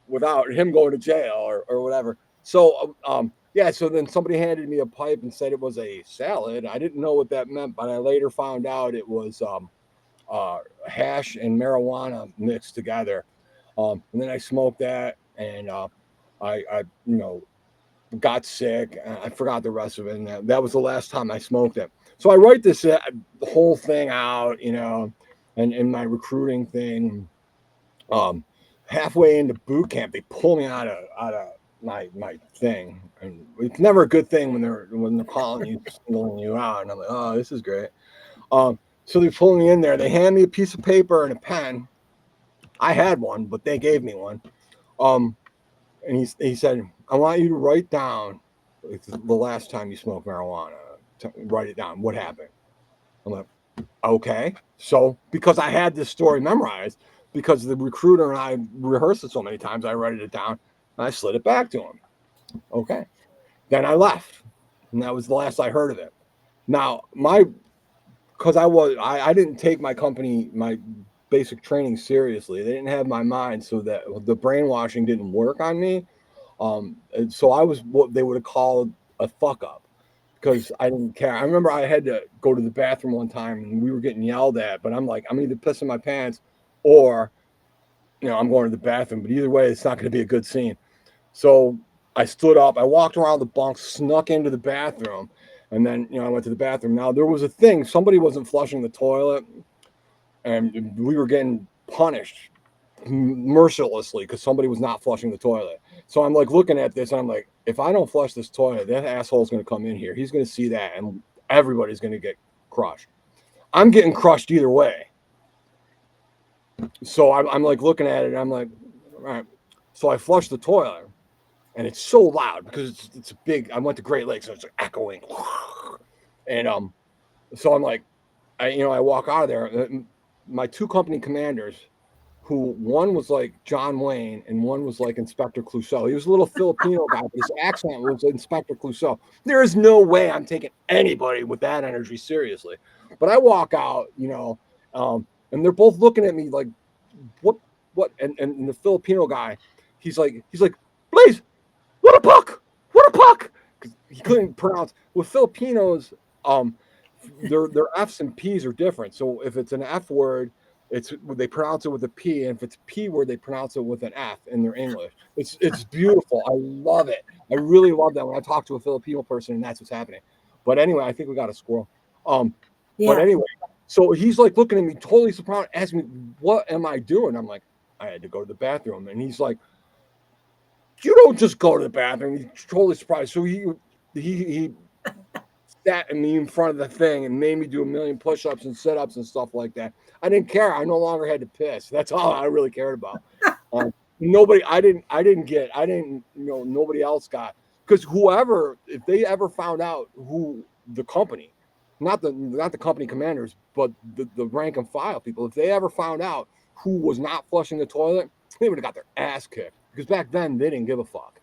without him going to jail or whatever? So, yeah, so then somebody handed me a pipe and said it was a salad. I didn't know what that meant, but I later found out it was hash and marijuana mixed together. And then I smoked that, and I got sick. I forgot the rest of it, and that was the last time I smoked it. So I write this the whole thing out, and in my recruiting thing. Um, Halfway into boot camp, they pull me out of my thing, and it's never a good thing when they're calling you, singling you out. And I'm like, oh, this is great. So they pull me in there. They hand me a piece of paper and a pen. I had one, but they gave me one. Um, and he said, I want you to write down the last time you smoked marijuana. Write it down. What happened? I'm like, okay. So because I had this story memorized, because the recruiter and I rehearsed it so many times, I wrote it down and I slid it back to him. Okay. Then I left. And that was the last I heard of it. Now, because I didn't take my basic training seriously. They didn't have my mind, so that the brainwashing didn't work on me. And so I was what they would have called a fuck up because I didn't care. I remember I had to go to the bathroom one time and we were getting yelled at, but I'm like, I'm either pissing my pants or I'm going to the bathroom. But either way, it's not going to be a good scene. So I stood up, I walked around the bunk, snuck into the bathroom, and then I went to the bathroom. Now there was a thing, somebody wasn't flushing the toilet, and we were getting punished mercilessly because somebody was not flushing the toilet. So I'm like looking at this and I'm like, if I don't flush this toilet, that asshole's going to come in here. He's going to see that and everybody's going to get crushed. I'm getting crushed either way. So I'm like looking at it and I'm like, all right. So I flush the toilet and it's so loud because it's a big, I went to Great Lakes, so it's like echoing. And so I'm like, I walk out of there. My two company commanders who one was like John Wayne and one was like Inspector Clouseau. He was a little Filipino guy, but his accent was Inspector Clouseau. There is no way I'm taking anybody with that energy seriously. But I walk out, and they're both looking at me like, what, what? And the Filipino guy, he's like, Blais, what a puck, what a puck. Because he couldn't pronounce with Filipinos. Um, their F's and P's are different. So if it's an F word, it's they pronounce it with a P, and if it's a P word, they pronounce it with an F in their English. It's beautiful. I love it. I really love that when I talk to a Filipino person and that's what's happening. But anyway, I think we got a squirrel. But Yeah. anyway, so he's like looking at me, totally surprised, asking me, "What am I doing?" I'm like, "I had to go to the bathroom," and he's like, "You don't just go to the bathroom." He's totally surprised. So he sat me in front of the thing and made me do a million push-ups and sit-ups and stuff like that. I didn't care. I no longer had to piss. That's all I really cared about. Nobody, nobody else got, because whoever, if they ever found out who the company, not the company commanders, but the rank and file people, if they ever found out who was not flushing the toilet, they would have got their ass kicked, because back then they didn't give a fuck.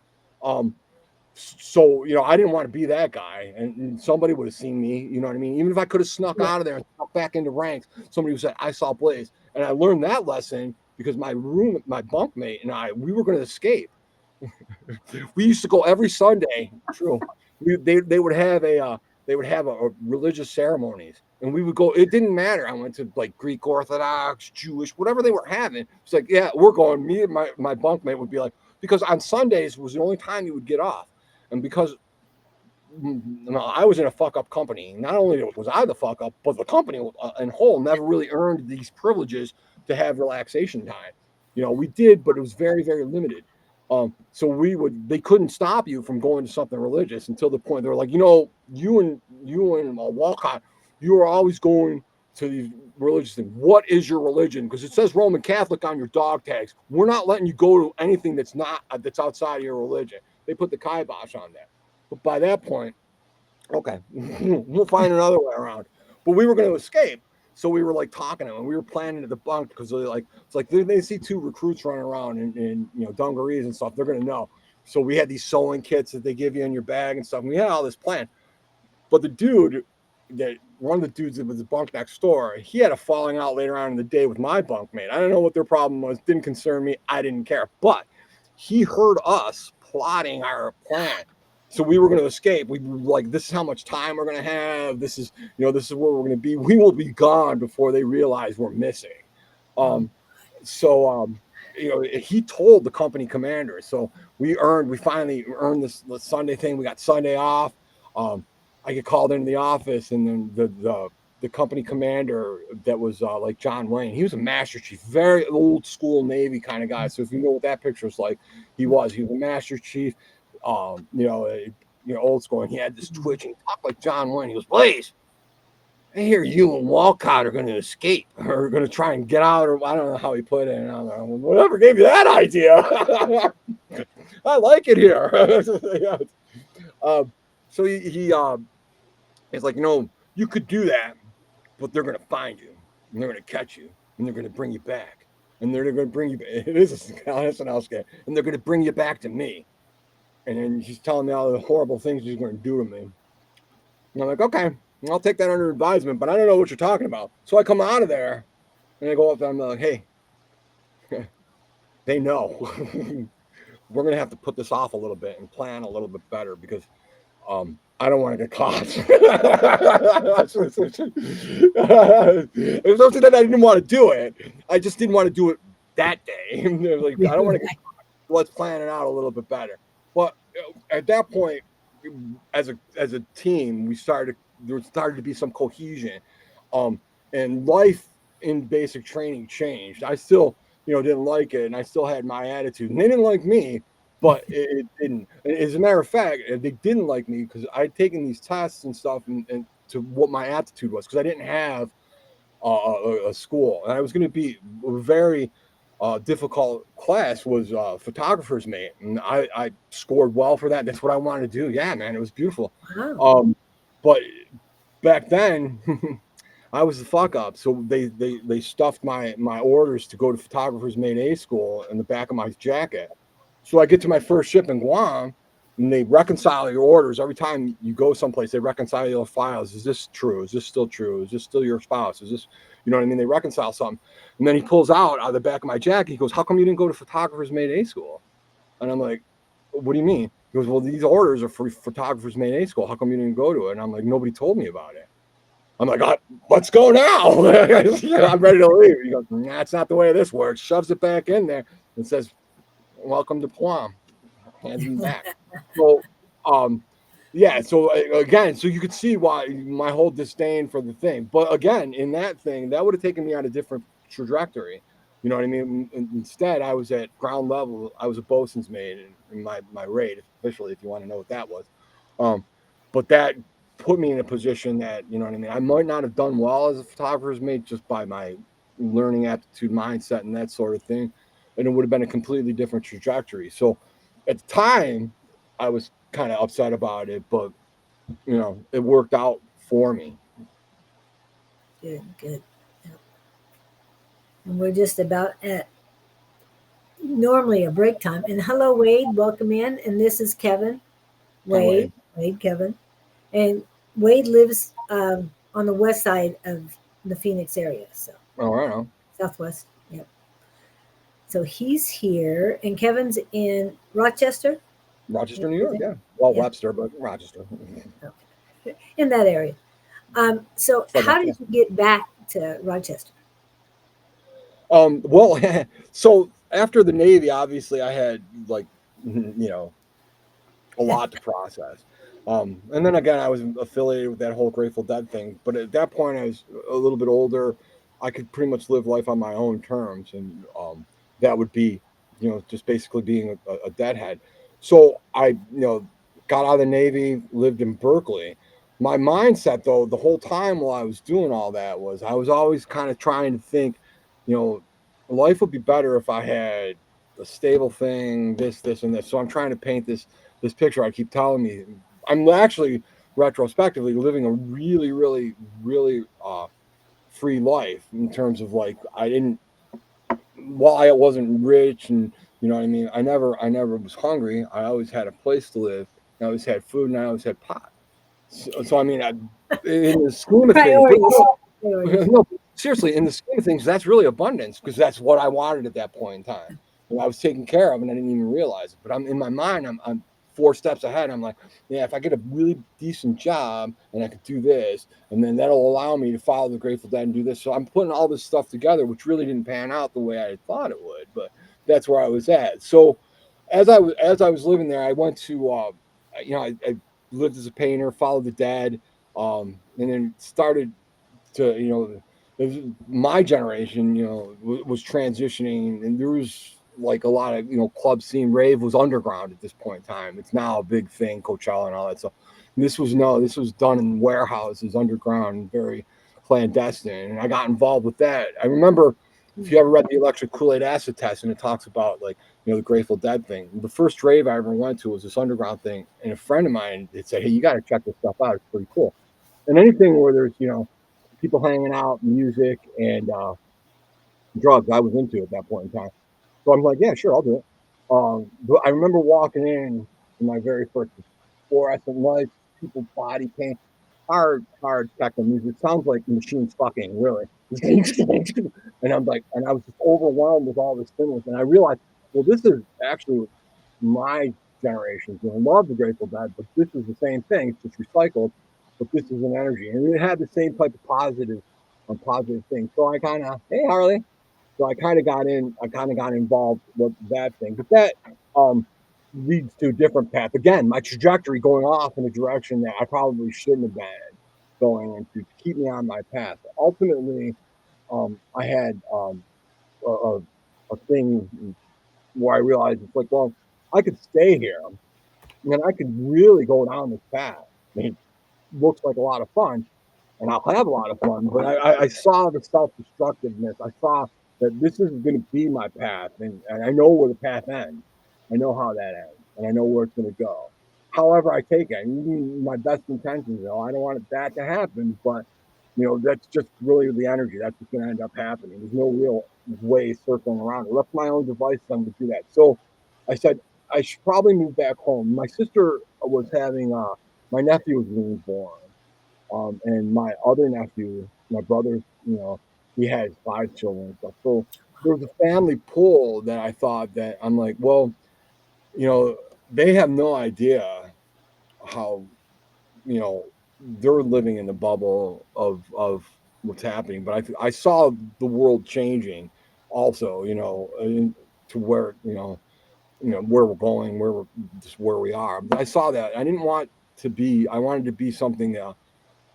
So I didn't want to be that guy, and somebody would have seen me. You know what I mean? Even if I could have snuck Yeah. out of there and snuck back into ranks, somebody would say, "I saw Blais," and I learned that lesson because my bunkmate and we were going to escape. We used to go every Sunday. True. They would have a religious ceremonies, and we would go. It didn't matter. I went to like Greek Orthodox, Jewish, whatever they were having. It's like, yeah, we're going. Me and my bunkmate would be like, because on Sundays was the only time you would get off, and because I was in a fuck up company. Not only was I the fuck up, but the company in whole never really earned these privileges to have relaxation time. We did, but it was very, very limited. So they couldn't stop you from going to something religious until the point they were like, you and Walcott, you are always going to these religious things. What is your religion? Because it says Roman Catholic on your dog tags. We're not letting you go to anything that's outside of your religion. They put the kibosh on that. But by that point, okay, we'll find another way around. But we were going to escape. So we were like talking to them. We were planning to debunk because it's like they see two recruits running around in dungarees and stuff. They're going to know. So we had these sewing kits that they give you in your bag and stuff. And we had all this plan. But one of the dudes that was the bunk next door, he had a falling out later on in the day with my bunkmate. I don't know what their problem was. Didn't concern me. I didn't care. But he heard us plotting our plan. So we were going to escape. We were like, this is how much time we're going to have. This is where we're going to be. We will be gone before they realize we're missing. Um, so he told the company commander. So we finally earned this Sunday thing. We got Sunday off. I get called into the office, and then the company commander that was like John Wayne. He was a master chief, very old school Navy kind of guy. So if you know what that picture was like, he was a master chief. Old school, and he had this twitching talk like John Wayne. He goes, Blais, I hear you and Walcott are going to escape or going to try and get out, or I don't know how he put it. I don't know. Whatever gave you that idea? I like it here. So he's like, you could do that, but they're going to find you, and they're going to catch you, and they're going to bring you back, and they're going to bring you. It is an else game, and they're going to bring you back to me. And then he's telling me all the horrible things he's going to do to me. And I'm like, okay, I'll take that under advisement, but I don't know what you're talking about. So I come out of there, and I go up there, and I'm like, hey, they know. We're going to have to put this off a little bit and plan a little bit better because I don't want to get caught. It was something that I didn't want to do it. I just didn't want to do it that day. Like, I don't want to get caught. Let's plan it out a little bit better. But at that point, as a team, there started to be some cohesion, and life in basic training changed. I still, didn't like it, and I still had my attitude, and they didn't like me. But it didn't. As a matter of fact, they didn't like me because I'd taken these tests and stuff, and to what my attitude was, because I didn't have a school, and I was going to be a very difficult class was photographer's mate, and I scored well for that. That's what I wanted to do. Yeah, man, it was beautiful. Wow. But back then, I was the fuck up. So they stuffed my orders to go to Photographers Made A school in the back of my jacket. So I get to my first ship in Guam, and they reconcile your orders every time you go someplace. They reconcile your files. Is this true? Is this still true? Is this still your spouse? Is this, you know what I mean? They reconcile something, and then he pulls out of the back of my jacket. He goes, "How come you didn't go to Photographers Made A school?" And I'm like, "What do you mean?" He goes, "Well, these orders are for Photographers Made A school. How come you didn't go to it?" And I'm like, "Nobody told me about it." I'm like, let's go now. I'm ready to leave. He goes, nah, it's not the way this works. Shoves it back in there and says, welcome to Plum. Hands him back. So, um, yeah. So again, so you could see why my whole disdain for the thing. But again, in that thing, that would have taken me on a different trajectory. You know what I mean? Instead, I was at ground level. I was a bosun's mate in my rate, officially, if you want to know what that was. Um, but that put me in a position that, you know what I mean, I might not have done well as a photographer's mate just by my learning aptitude, mindset, and that sort of thing. And it would have been a completely different trajectory. So at the time, I was kind of upset about it, but it worked out for me. Good, good. Yep. And we're just about at normally a break time. And hello, Wade. Welcome in. And this is Kevin. Hi, Wade. Wade. Wade, Kevin. And Wade lives on the west side of the Phoenix area. So All right, on. southwest. Yep. So he's here. And Kevin's in Rochester. Rochester, New York. Yeah. Well, Yeah. Webster, but Rochester. Okay. In that area. So Right how next door. did you get back to Rochester? Well, so after the Navy, obviously, I had like, a lot to process. And then again, I was affiliated with that whole Grateful Dead thing. But at that point, I was a little bit older. I could pretty much live life on my own terms, and that would be, just basically being a deadhead. So I, got out of the Navy, lived in Berkeley. My mindset, though, the whole time while I was doing all that was I was always kind of trying to think, you know, life would be better if I had a stable thing, this, and this. So I'm trying to paint this picture. I keep telling me I'm actually retrospectively living a really, really, really free life in terms of like I didn't while I wasn't rich and you know what I mean. I never was hungry. I always had a place to live. I always had food and I always had pot. So I mean, in the scheme of things, but Priorities. Priorities. no, seriously, in the scheme of things, that's really abundance because that's what I wanted at that point in time. And I was taken care of, and I didn't even realize it. But I'm in my mind, I'm 4 steps ahead. I'm like, yeah, if I get a really decent job and I could do this, and then that'll allow me to follow the Grateful Dead and do this. So I'm putting all this stuff together, which really didn't pan out the way I had thought it would. But that's where I was at. So as I was living there, I went to I lived as a painter, followed the Dead, and then started to my generation was transitioning, and there was like a lot of club scene. Rave was underground at this point in time. It's now a big thing, Coachella and all that stuff. And this was done in warehouses underground, very clandestine, and I got involved with that. I remember, if you ever read the electric Kool-Aid acid test, and it talks about like the Grateful Dead thing, the first rave I ever went to was this underground thing, and a friend of mine had said, hey, you got to check this stuff out, it's pretty cool. And anything where there's people hanging out, music, and drugs. I was into at that point in time. So I'm like, yeah, sure, I'll do it. But I remember walking in my very first fluorescent lights, people body paint, hard techno music. It sounds like machines fucking, really. And I'm like, and I was just overwhelmed with all this things. And I realized, well, this is actually my generation. I love the Grateful Dead, but this is the same thing. It's just recycled, but this is an energy. And it had the same type of positive thing. So I kind of, hey, Harley. So I kind of got involved with that thing. But that um, leads to a different path. Again, my trajectory going off in a direction that I probably shouldn't have been going into to keep me on my path. Ultimately, I had a thing where I realized it's like, well, I could stay here and I could really go down this path. I mean, it looks like a lot of fun, and I'll have a lot of fun. But I saw the self destructiveness. I saw that this is going to be my path, and I know where the path ends. I know how that ends, and I know where it's going to go. However, I take it, even my best intentions, I don't want that to happen. But that's just really the energy. That's what's going to end up happening. There's no real way circling around. I left my own device on to do that. So I said, I should probably move back home. My sister was having, my nephew was being born. And my other nephew, my brother, he has 5 children and stuff. So there was a family pull that I thought that I'm like, well, they have no idea how, you know, they're living in the bubble of what's happening. But I saw the world changing also, to where, where we're going, where we're just where we are. But I saw that. I wanted to be something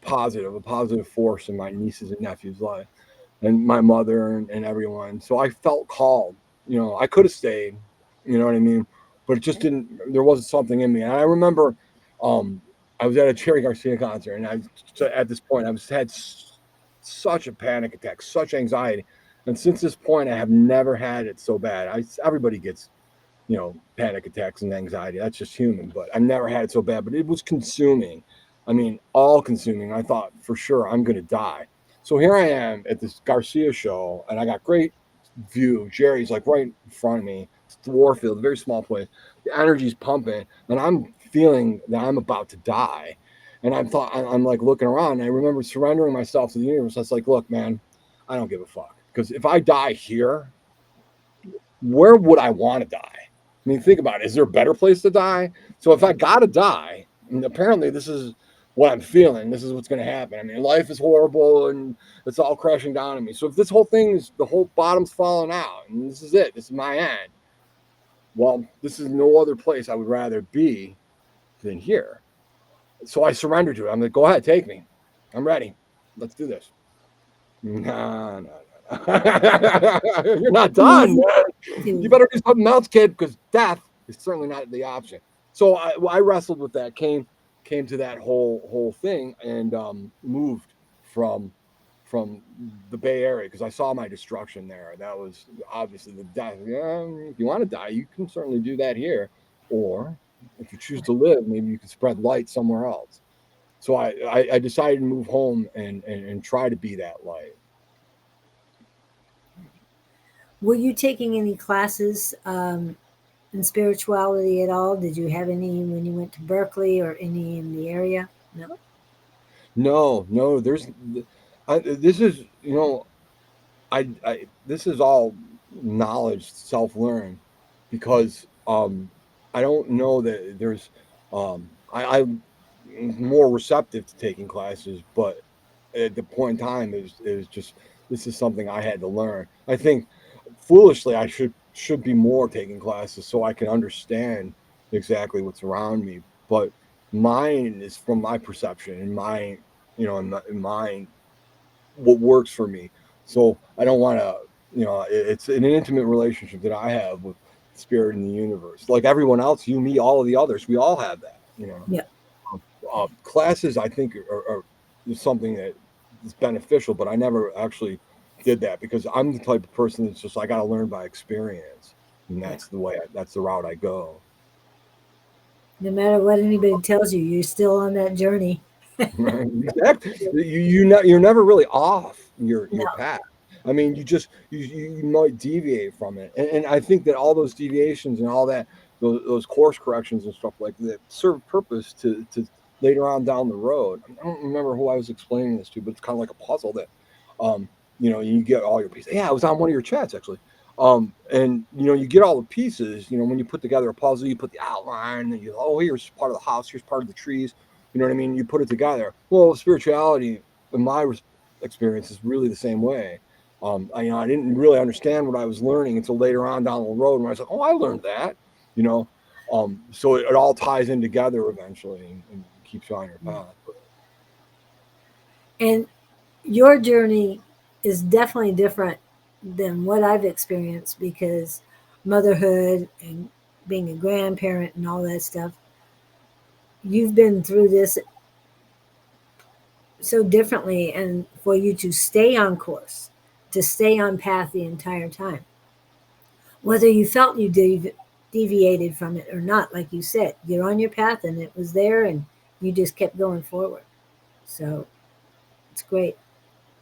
positive, a positive force in my nieces and nephews' life, and my mother and everyone. So I felt called. I could have stayed. You know what I mean? But it just didn't. There wasn't something in me. And I remember, I was at a Cherry Garcia concert, and at this point I had such a panic attack, such anxiety, and since this point I have never had it so bad. Everybody gets panic attacks and anxiety. That's just human. But I've never had it so bad. But it was consuming. I mean, all consuming. I thought for sure I'm going to die. So here I am at this Garcia show, and I got great view. Jerry's like right in front of me. It's the Warfield, a very small place. The energy's pumping, and I'm feeling that I'm about to die. And I'm like looking around, and I remember surrendering myself to the universe. I was like, look, man, I don't give a fuck. Because if I die here, where would I want to die? I mean, think about it. Is there a better place to die? So if I gotta die, and apparently this is what I'm feeling, this is what's going to happen. I mean, life is horrible and it's all crashing down on me. So if this whole thing is the whole bottom's falling out, and this is it, this is my end. Well, this is no other place I would rather be than here. So I surrendered to it. I'm like, go ahead, take me. I'm ready. Let's do this. Nah, nah, you're not done, man. You better do something else, kid, because death is certainly not the option. So I wrestled with that, came to that whole thing, and moved from the Bay Area because I saw my destruction there. That was obviously the death. Yeah, if you want to die, you can certainly do that here, or if you choose to live, maybe you can spread light somewhere else. So I decided to move home and try to be that light. Were you taking any classes in spirituality at all? Did you have any when you went to Berkeley or any in the area? No. No. This is I this is all knowledge, self learn, because I don't know that there's I'm more receptive to taking classes, but at the point in time is just this is something I had to learn. I think foolishly I should be more taking classes so I can understand exactly what's around me. But mine is from my perception and my in mine what works for me. So I don't want to, it's an intimate relationship that I have with spirit in the universe. Like everyone else, you, me, all of the others, we all have that. Yeah. Classes, I think, are something that is beneficial, but I never actually did that because I'm the type of person that's just I got to learn by experience, and Yeah. that's the route I go. No matter what anybody tells you, you're still on that journey. Exactly. You're never really off your No. path. I mean, you might deviate from it, and I think that all those deviations and all that those course corrections and stuff like that serve a purpose to later on down the road. I don't remember who I was explaining this to, but it's kind of like a puzzle that, um, you get all your pieces. Yeah, I was on one of your chats actually. And you get all the pieces. When you put together a puzzle, you put the outline, and here's part of the house, here's part of the trees. You know what I mean? You put it together. Well, spirituality, in my experience, is really the same way. I didn't really understand what I was learning until later on down the road when I was like, oh, I learned that. You know, so it all ties in together eventually and keeps you on your path. And your journey is definitely different than what I've experienced because motherhood and being a grandparent and all that stuff, you've been through this so differently. And for you to stay on course, to stay on path the entire time, whether you felt you deviated from it or not, like you said, you're on your path and it was there and you just kept going forward. So it's great.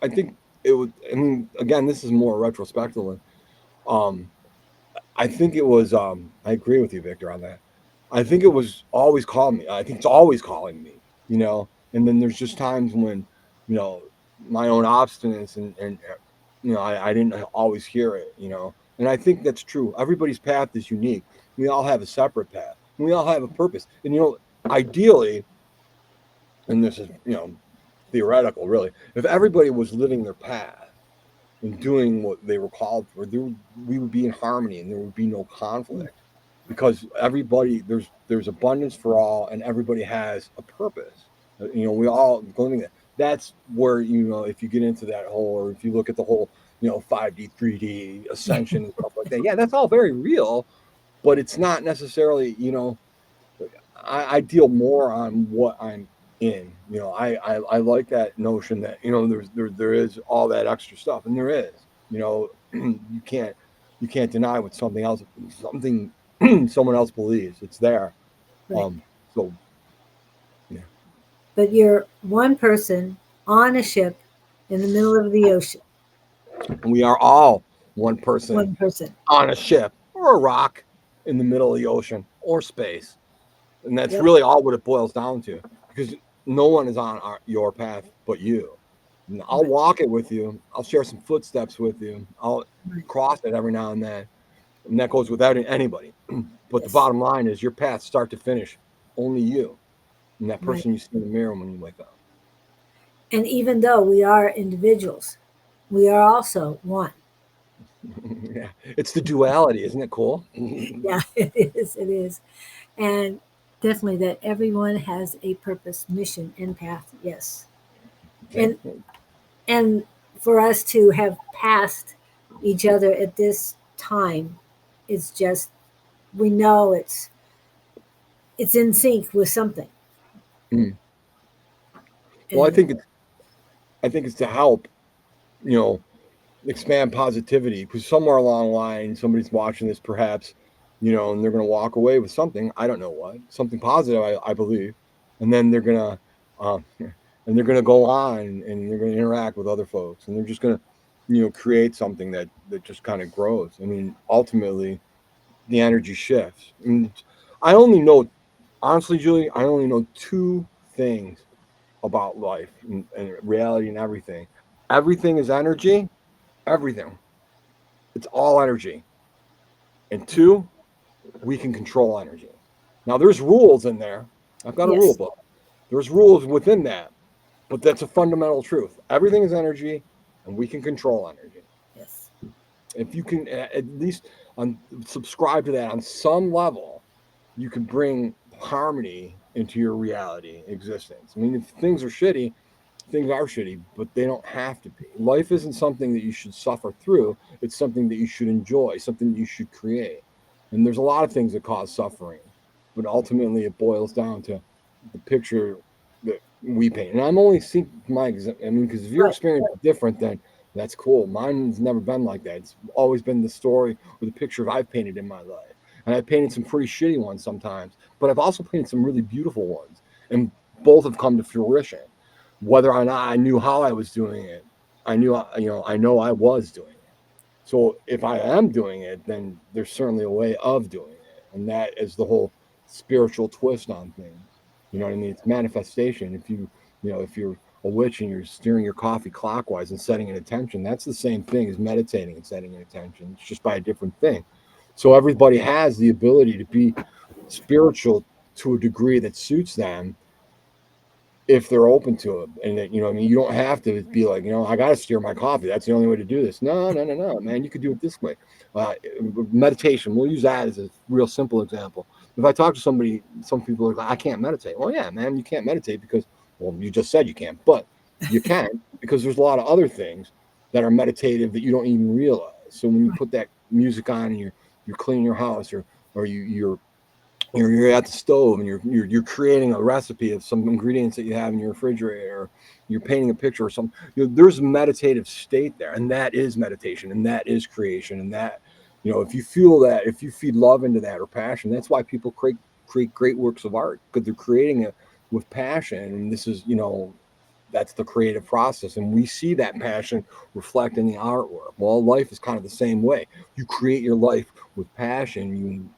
I think it would. I mean, again, this is more retrospectively. Um, I think it was. I agree with you, Victor, on that. I think it was always calling me. I think it's always calling me. You know, and then there's just times when, you know, my own obstinance and you know, I didn't always hear it. You know, and I think that's true. Everybody's path is unique. We all have a separate path. We all have a purpose. And you know, ideally, and this is, you know, theoretical, really. If everybody was living their path and doing what they were called for, we would be in harmony and there would be no conflict because everybody there's abundance for all and everybody has a purpose. You know, we all going that. That's where, you know, if you get into that whole, or if you look at the whole, you know, 5D, 3D ascension and stuff like that, yeah, that's all very real, but it's not necessarily, you know, I deal more on what I'm in. You know, I like that notion that, you know, there is all that extra stuff, and there is. You know, you can't deny what something someone else believes. It's there. Right. So yeah, But you're one person on a ship in the middle of the ocean. we are all one person One person. on a ship or a rock in the middle of the ocean or space, and that's Yep. really all what it boils down to. Because no one is on your path but you. And I'll Right. walk it with you. I'll share some footsteps with you. I'll Right. cross it every now and that goes without anybody. But the Yes. bottom line is your path, start to finish, only you and that Right. person you see in the mirror when you wake up. And even though we are individuals, we are also one. Yeah, it's the duality, isn't it cool? Yeah, it is. It is. And definitely that everyone has a purpose, mission, and path. Yes. Okay. And and for us to have passed each other at this time is just, we know it's in sync with something. Mm. Well, And I think it's to help, you know, expand positivity because somewhere along the line somebody's watching this perhaps, you know, and they're going to walk away with something, I don't know what, something positive, I believe, and then they're going to and they're going to go on and they're going to interact with other folks and they're just going to, you know, create something that just kind of grows. I mean, ultimately the energy shifts. And I only know, honestly, Julie, I only know two things about life and reality and everything. Everything is energy. Everything, it's all energy. And two, we can control energy. Now, there's rules in there. I've got a rule yes, book. There's rules within that, but that's a fundamental truth. Everything is energy, and we can control energy. yes, If you can at least subscribe to that on some level, you can bring harmony into your reality existence. I mean, if things are shitty, but they don't have to be. Life isn't something that you should suffer through. It's something that you should enjoy, something that you should create. And there's a lot of things that cause suffering, but ultimately it boils down to the picture that we paint. And I'm only seeing I mean, because if your right, experience is different, then that's cool. Mine's never been like that. It's always been the story or the picture I've painted in my life. And I've painted some pretty shitty ones sometimes, but I've also painted some really beautiful ones. And both have come to fruition whether or not I knew how I was doing it. I knew, you know, I know I was doing it. So if I am doing it, then there's certainly a way of doing it. And that is the whole spiritual twist on things. You know what I mean? It's manifestation. You know, if you're a witch and you're steering your coffee clockwise and setting an intention, that's the same thing as meditating and setting an intention. It's just by a different thing. So everybody has the ability to be spiritual to a degree that suits them if they're open to it. And that, you know, I mean, you don't have to be like, you know, I got to steer my coffee. That's the only way to do this. No, no, no, no, man. You could do it this way. Uh, Meditation. We'll use that as a real simple example. If I talk to somebody, some people are like, I can't meditate. Well, yeah, man, you can't meditate because, well, you just said you can't, but you can because there's a lot of other things that are meditative that you don't even realize. So when you right, put that music on and you're cleaning your house or you're at the stove and you're creating a recipe of some ingredients that you have in your refrigerator, or you're painting a picture or something. You know, there's a meditative state there, and that is meditation, and that is creation, and that, you know, if you feel that, if you feed love into that or passion, that's why people create great works of art because they're creating it with passion. And this is, you know, that's the creative process, and we see that passion reflect in the artwork. Well, life is kind of the same way. You create your life with passion. You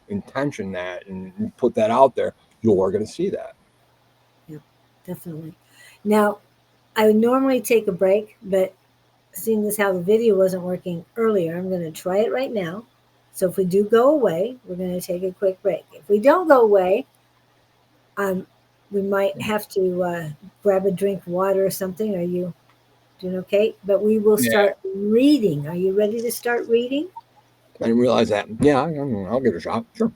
intention that and you put that out there. You're going to see that. Yeah, definitely. Now, I would normally take a break, but seeing as how the video wasn't working earlier, I'm going to try it right now. So if we do go away, we're going to take a quick break. If we don't go away, we might have to grab a drink of water or something. Are you doing okay? But we will Yeah, start reading. Are you ready to start reading? I didn't realize that. Yeah, I'll give it a shot. Sure.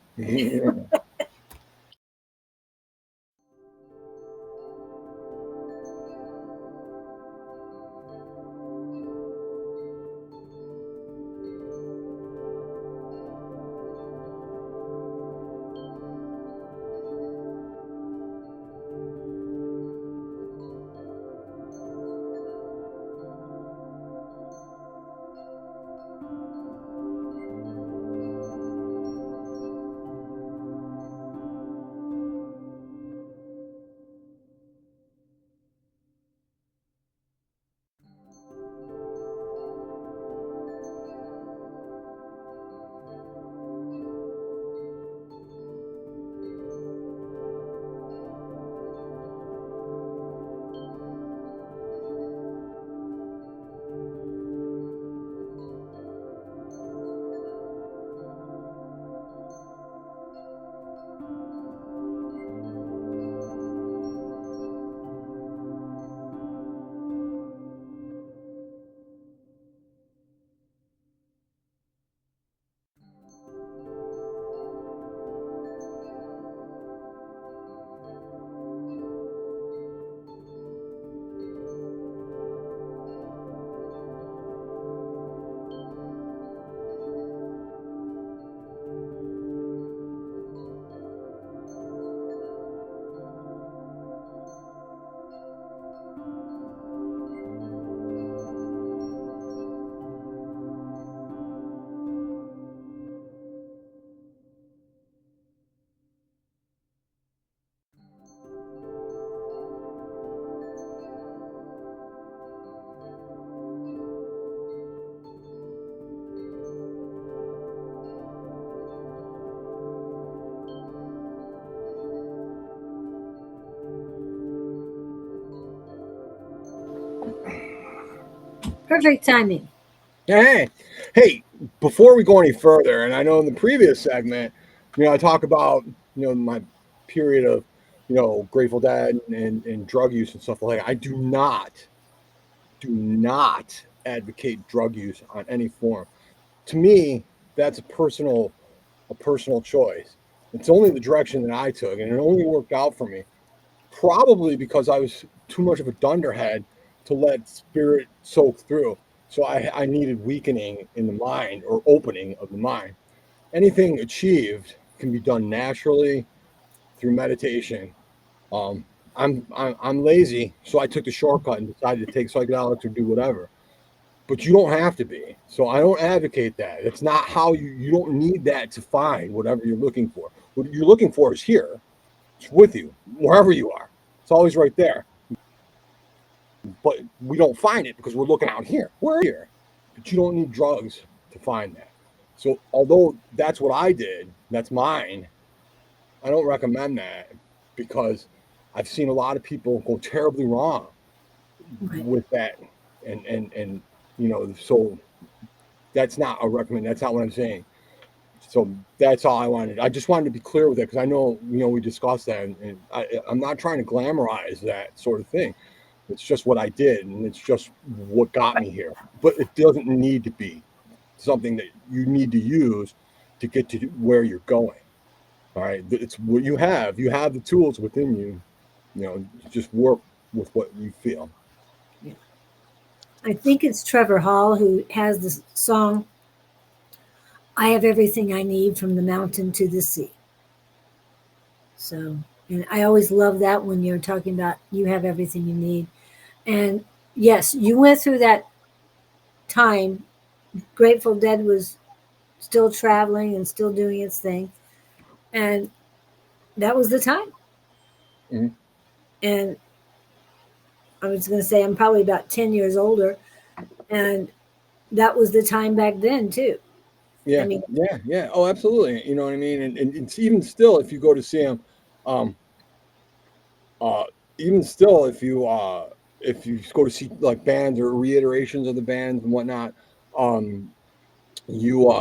Perfect timing. Hey, hey, before we go any further, and I know in the previous segment, I talk about, my period of, Grateful Dead and drug use and stuff like that. I do not advocate drug use on any form. To me, that's a personal choice. It's only the direction that I took, and it only worked out for me. Probably because I was too much of a dunderhead to let spirit soak through. So I needed weakening in the mind or opening of the mind. Anything achieved can be done naturally through meditation. Um, I'm lazy, so I took the shortcut and decided to take psychedelics or do whatever. But you don't have to be. So I don't advocate that. It's not how you don't need that to find whatever you're looking for. What you're looking for is here. It's with you, wherever you are. It's always right there. But we don't find it because we're looking out here. We're here. But you don't need drugs to find that. So although that's what I did, that's mine, I don't recommend that because I've seen a lot of people go terribly wrong Right. with that. And so that's not a recommend. That's not what I'm saying. So that's all I wanted. I just wanted to be clear with it because I know, we discussed that, and I'm not trying to glamorize that sort of thing. It's just what I did, and it's just what got me here. But it doesn't need to be something that you need to use to get to where you're going. All right, it's what you have. You have the tools within you. Just work with what you feel. Yeah. I think it's Trevor Hall who has the song I have everything I need from the mountain to the sea. So, and I always love that when you're talking about you have everything you need. And yes, you went through that time. Grateful Dead was still traveling and still doing its thing. And that was the time. Mhm. And I was going to say I'm probably about 10 years older, and that was the time back then too. I Yeah, mean, yeah, yeah. Oh, absolutely. You know what I mean? And it's even still, if you go to see him, um, uh, even still, if you go to see like bands or reiterations of the bands and whatnot, um, you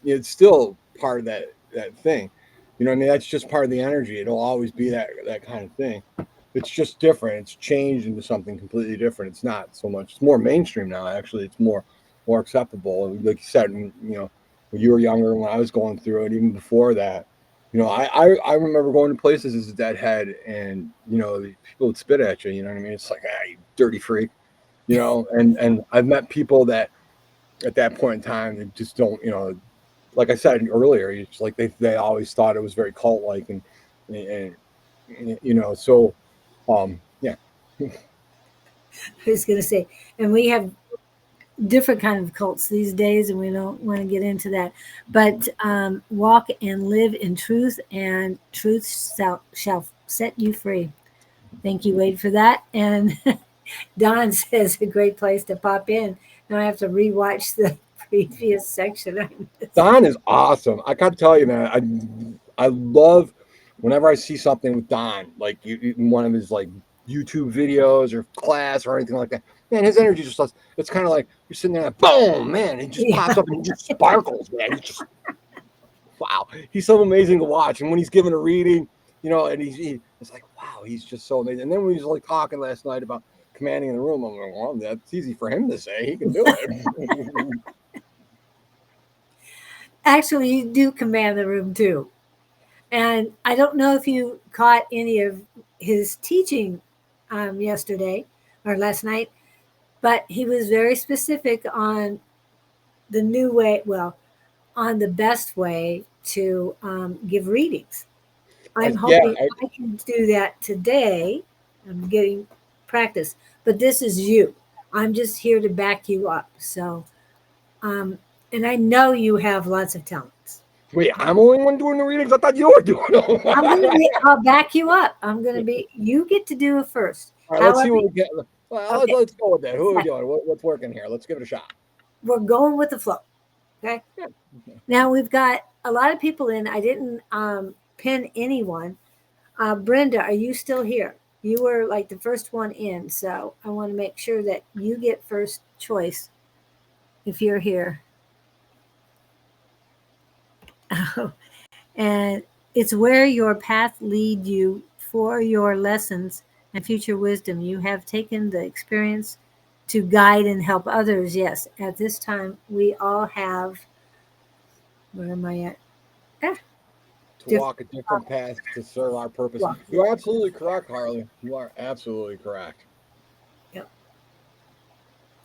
it's still part of that thing. You know what I mean? That's just part of the energy. It'll always be that kind of thing. It's just different. It's changed into something completely different. It's not so much. It's more mainstream now. Actually, it's more acceptable. Like you said, when you were younger, when I was going through it, even before that, I remember going to places as a deadhead, and people would spit at you. You know what I mean? It's like, you dirty freak. And I've met people that at that point in time they just don't. Like I said earlier, it's like they always thought it was very cult like, and so yeah. I was going to say, and we have different kind of cults these days, and we don't want to get into that. But walk and live in truth, and truth shall set you free. Thank you, Wade, for that. And Don says a great place to pop in. Now I have to rewatch the previous section. I missed. Don is awesome. I gotta tell you, man. I love whenever I see something with Don, like one of his like YouTube videos or class or anything like that. Man, his energy just does. It's kind of like you're sitting there, like, boom, man. He just Yeah, pops up and he just sparkles, man. He just wow. He's so amazing to watch. And when he's giving a reading, and it's like wow, he's just so amazing. And then when he's like talking last night about commanding in the room, I'm like, well, that's easy for him to say. He can do it. actually, you do command the room too. And I don't know if you caught any of his teaching yesterday or last night, but he was very specific on the new way, well, on the best way to give readings. I'm Yeah, hoping I can do that today. I'm getting practice, but this is you. I'm just here to back you up. So, and I know you have lots of talents. wait, I'm the only one doing the readings. I thought you were doing them. I'm gonna be. I'll back you up. I'm gonna be. You get to do it first. All right, let's see However, what we get. Well, okay. let's go with that. Who are we Second, doing? What's working here? Let's give it a shot. we're going with the flow. Okay. Yeah. Now we've got a lot of people in. I didn't pin anyone. Brenda, are you still here? You were like the first one in, so I want to make sure that you get first choice if you're here. And it's where your path lead you for your lessons and future wisdom. You have taken the experience to guide and help others. Yes, at this time we all have. Where am I at? Ah, To different. walk a different path to serve our purpose. Well, You're absolutely correct, Harley. You are absolutely correct. yep.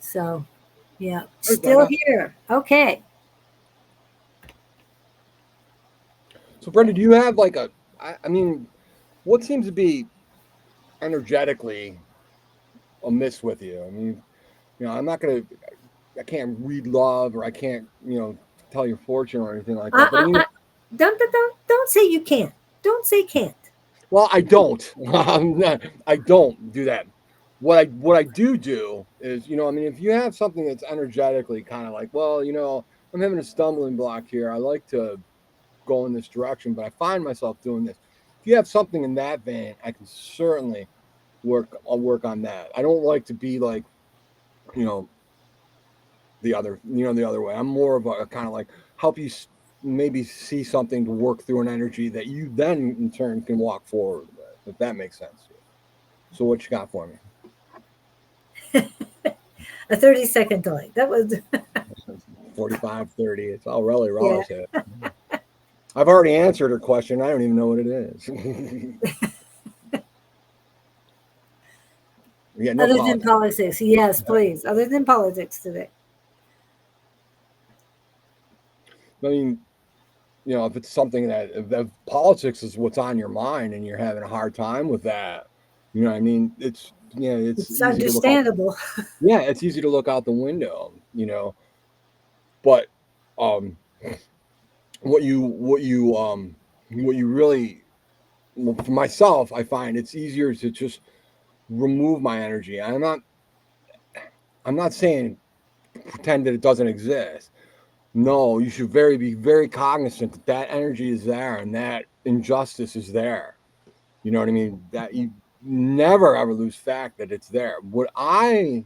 So, yeah, Hey, still Brenda. here. Okay. So, Brenda, do you have like I mean, what seems to be energetically amiss with you? I mean, I'm not gonna, I can't read love or I can't, tell your fortune or anything like Uh, that. But I uh, mean, uh, don't say you can't. Don't say can't. well, I don't. I don't do that. What I do is, I mean, if you have something that's energetically kind of like, well, I'm having a stumbling block here. I like to go in this direction, but I find myself doing this. If you have something in that vein, I can certainly I'll work on that. I don't like to be like, you know, the other way. I'm more of a kind of like help you maybe see something to work through an energy that you then in turn can walk forward with, if that makes sense. So what you got for me? A 30-second delay. That was 45, 30. It's all really yeah. relative. I've already answered her question. I don't even know what it is. Yeah, no Other than politics. politics, yes, please. Other than politics today. I mean, if it's something if politics is what's on your mind and you're having a hard time with that, I mean, it's It's easy to look out. understandable. Yeah, it's easy to look out the window, but um, what you really, well, for myself, I find it's easier to just remove my energy. I'm not saying pretend that it doesn't exist. No, you should be very cognizant that that energy is there and that injustice is there. You know what I mean? That you never ever lose fact that it's there. What I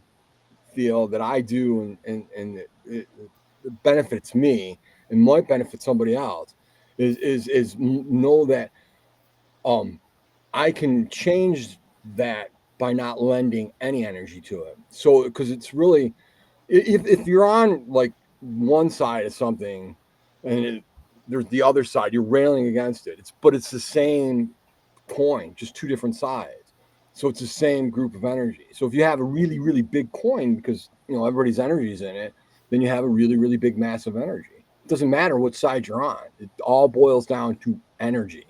feel that I do and it benefits me and might benefit somebody else is know that um I can change that by not lending any energy to it. So because it's really if you're on like one side of something and there's the other side, you're railing against it. It's the same coin, just two different sides. So it's the same group of energy. So if you have a really, really big coin because everybody's energy is in it, then you have a really, really big massive energy. It doesn't matter what side you're on. It all boils down to energy.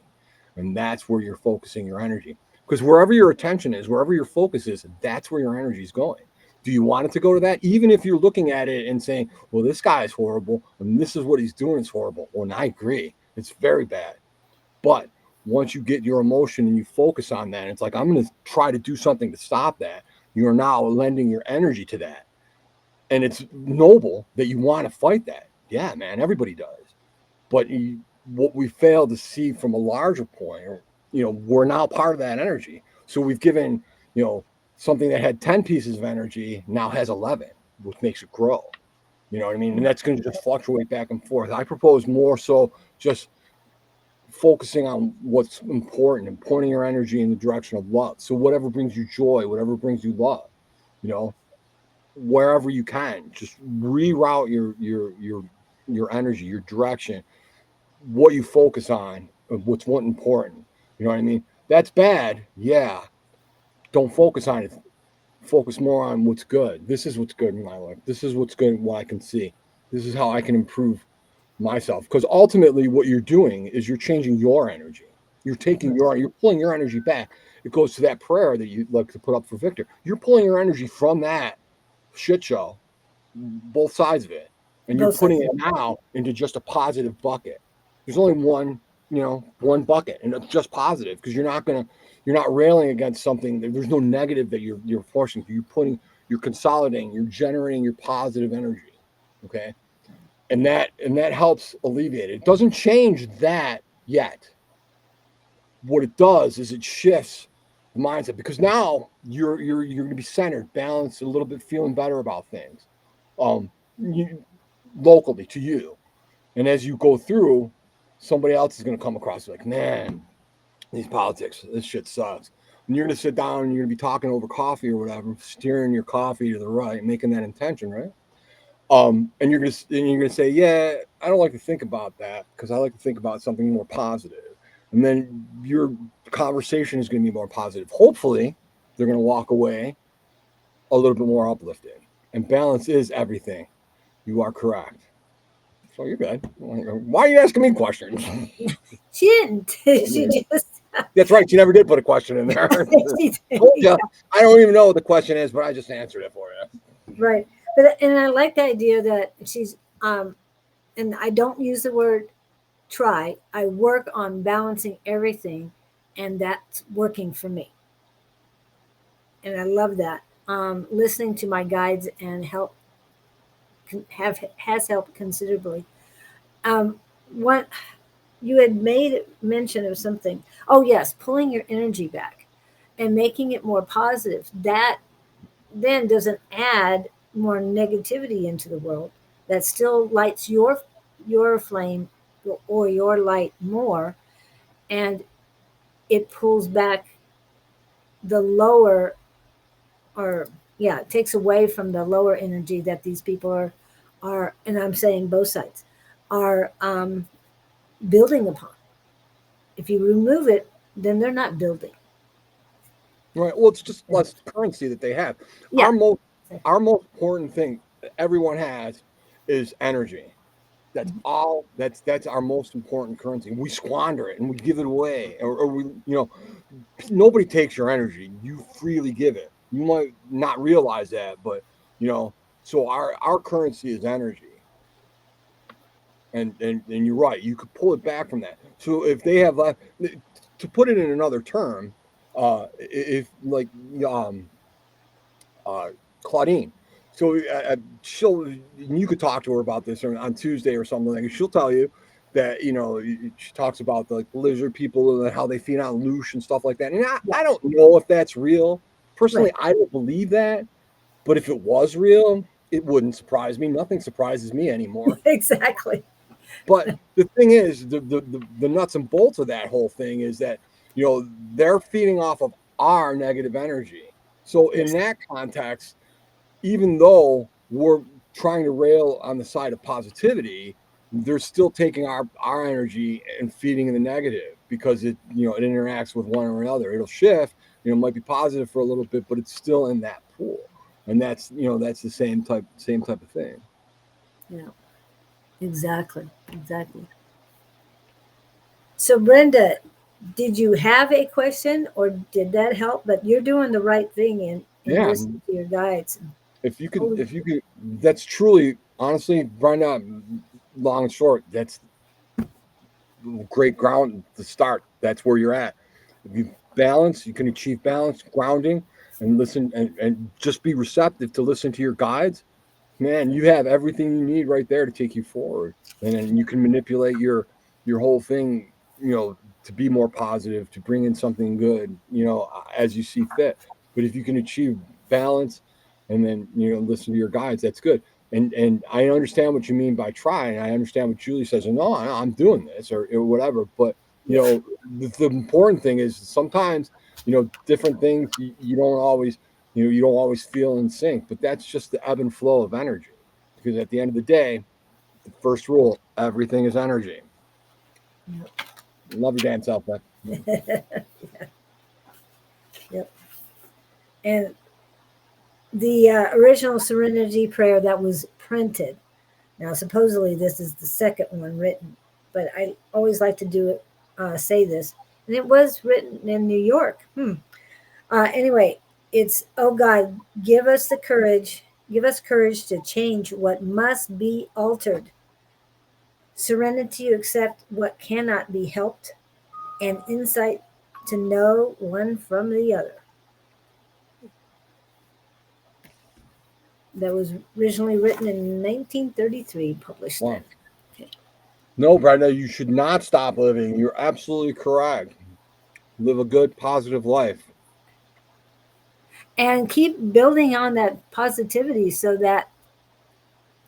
And that's where you're focusing your energy. Because wherever your attention is, wherever your focus is, that's where your energy is going. Do you want it to go to that? Even if you're looking at it and saying, well, this guy is horrible and this is what he's doing is horrible. Well, and I agree. It's very bad. But once you get your emotion and you focus on that, it's like, I'm going to try to do something to stop that. You're now lending your energy to that. And it's noble that you want to fight that. Yeah, man, everybody does. But what we fail to see from a larger point, we're now part of that energy. So we've given, something that had 10 pieces of energy now has 11, which makes it grow. You know what I mean? And that's going to just fluctuate back and forth. I propose more so just focusing on what's important and pointing your energy in the direction of love. So whatever brings you joy, whatever brings you love, you know, wherever you can, just reroute your energy, your direction, what you focus on, what's what important. You know what I mean? That's bad. Yeah. Don't focus on it. Focus more on what's good. This is what's good in my life. This is what's good, what I can see. This is how I can improve myself. Because ultimately, what you're doing is you're changing your energy. You're pulling your energy back. It goes to that prayer that you like to put up for Victor. You're pulling your energy from that shit show, both sides of it, and you're Both sides. putting it now into just a positive bucket. There's only one bucket, and it's just positive because you're not railing against something. There's no negative that you're forcing. You're consolidating, you're generating your positive energy. Okay, and that helps alleviate it. It doesn't change that yet. What it does is it shifts the mindset because now you're going to be centered, balanced, a little bit feeling better about things, you, locally to you. And as you go through, somebody else is going to come across like, man, these politics, this shit sucks. And you're going to sit down and you're going to be talking over coffee or whatever, steering your coffee to the right, making that intention, right? And you're gonna say, yeah, I don't like to think about that because I like to think about something more positive. And then your conversation is going to be more positive. Hopefully, they're going to walk away a little bit more uplifted. And balance is everything. You are correct. So you're good. Why are you asking me questions? She didn't. She just. That's right. You never did put a question in there. She did. Told ya. I don't even know what the question is, but I just answered it for you. Right. But and I like the idea that she's and I don't use the word try. I work on balancing everything and that's working for me. And I love that. Listening to my guides and help have has helped considerably. What you had made mention of something. Oh yes, pulling your energy back and making it more positive. That then doesn't add more negativity into the world. That still lights your flame or your light more, and it pulls back the lower, or yeah, it takes away from the lower energy that these people are, and I'm saying both sides are building upon. If you remove it, then they're not building. Right. Well, it's just less currency that they have. Yeah. Our most our most important thing everyone has is energy. That's all. That's our most important currency. We squander it and we give it away, or we, nobody takes your energy. You freely give it. You might not realize that, but you know. So our currency is energy, and you're right. You could pull it back from that. So if they have left, to put it in another term, If like uh, Claudine. So she'll, you could talk to her about this on Tuesday or something like that. She'll tell you that, she talks about the, like, lizard people and how they feed on loosh and stuff like that. And Yeah. I don't know if that's real. Personally, Right. I don't believe that. But if it was real, it wouldn't surprise me. Nothing surprises me anymore. Exactly. But the thing is, the nuts and bolts of that whole thing is that, they're feeding off of our negative energy. So in Yes. that context, even though we're trying to rail on the side of positivity, they're still taking our energy and feeding in the negative, because it interacts with one or another. It'll shift, it might be positive for a little bit, but it's still in that pool. And that's the same type of thing. Yeah. Exactly. Exactly. So, Brenda, did you have a question or did that help? But you're doing the right thing in Yeah. listening to your guides. If you could, that's truly, honestly, Brenda, long and short, that's great ground to start. That's where you're at. If you balance, you can achieve balance, grounding, and listen, and just be receptive to listen to your guides. Man, you have everything you need right there to take you forward. And then you can manipulate your whole thing, to be more positive, to bring in something good, as you see fit. But if you can achieve balance and then, listen to your guides, that's good. And I understand what you mean by trying. I understand what Julie says, no, I'm doing this, or whatever. But Yeah. the important thing is sometimes, different things you don't always feel in sync, but that's just the ebb and flow of energy. Because at the end of the day, the first rule, everything is energy. Love your damn self, man. Yep. And the original Serenity Prayer that was printed. Now, supposedly, this is the second one written, but I always like to do it, say this. And it was written in New York. Anyway, it's, oh God, give us courage to change what must be altered, serenity to accept what cannot be helped, and insight to know one from the other. That was originally written in 1933, published then. Wow. Okay. No, Brenda, you should not stop living. You're absolutely correct. Live a good, positive life. And keep building on that positivity so that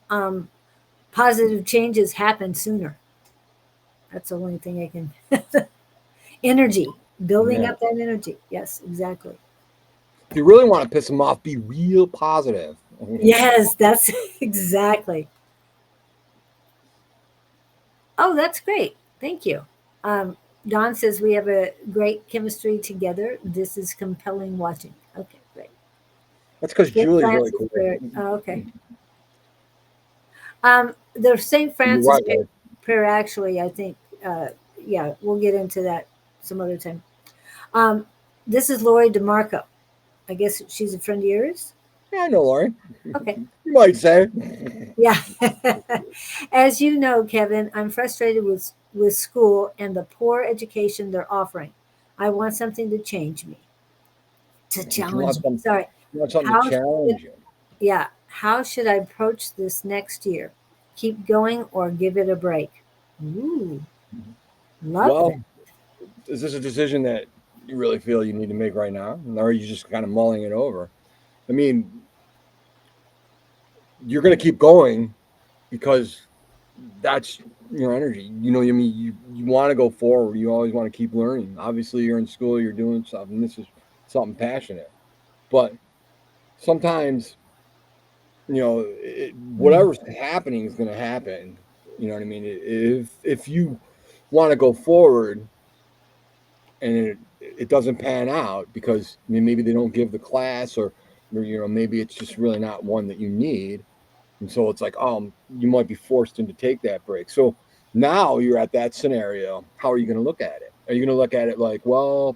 um, positive changes happen sooner. That's the only thing I can. Energy, building Yeah. up that energy. Yes, exactly. If you really want to piss them off, be real positive. Yes, that's exactly. Oh, that's great. Thank you. Um, Don says we have a great chemistry together. This is compelling watching. Okay, great. That's because St. Julie's really Francis cool. prayer. Oh, okay. The St. You're Francis right, man. prayer, actually, I think, yeah, we'll get into that some other time. Um, this is Lori DeMarco. I guess she's a friend of yours. Yeah, I know, Laurie. Okay. You might say. Yeah. As you know, Kevin, I'm frustrated with school and the poor education they're offering. I want something to change me, to You challenge want me. some, Sorry. you want something to How should, challenge you. yeah, how should I approach this next year? Keep going or give it a break? Ooh, love that. Well, is this a decision that you really feel you need to make right now? Or are you just kind of mulling it over? I mean, you're going to keep going because that's your energy. I mean, you want to go forward. You always want to keep learning. Obviously, you're in school, you're doing something. This is something passionate. But sometimes, Mm. whatever's happening is going to happen. You know what I mean? If you want to go forward and it doesn't pan out because, I mean, maybe they don't give the class, or maybe it's just really not one that you need. And so it's like, you might be forced into take that break. So now you're at that scenario. How are you going to look at it? Are you going to look at it like, well,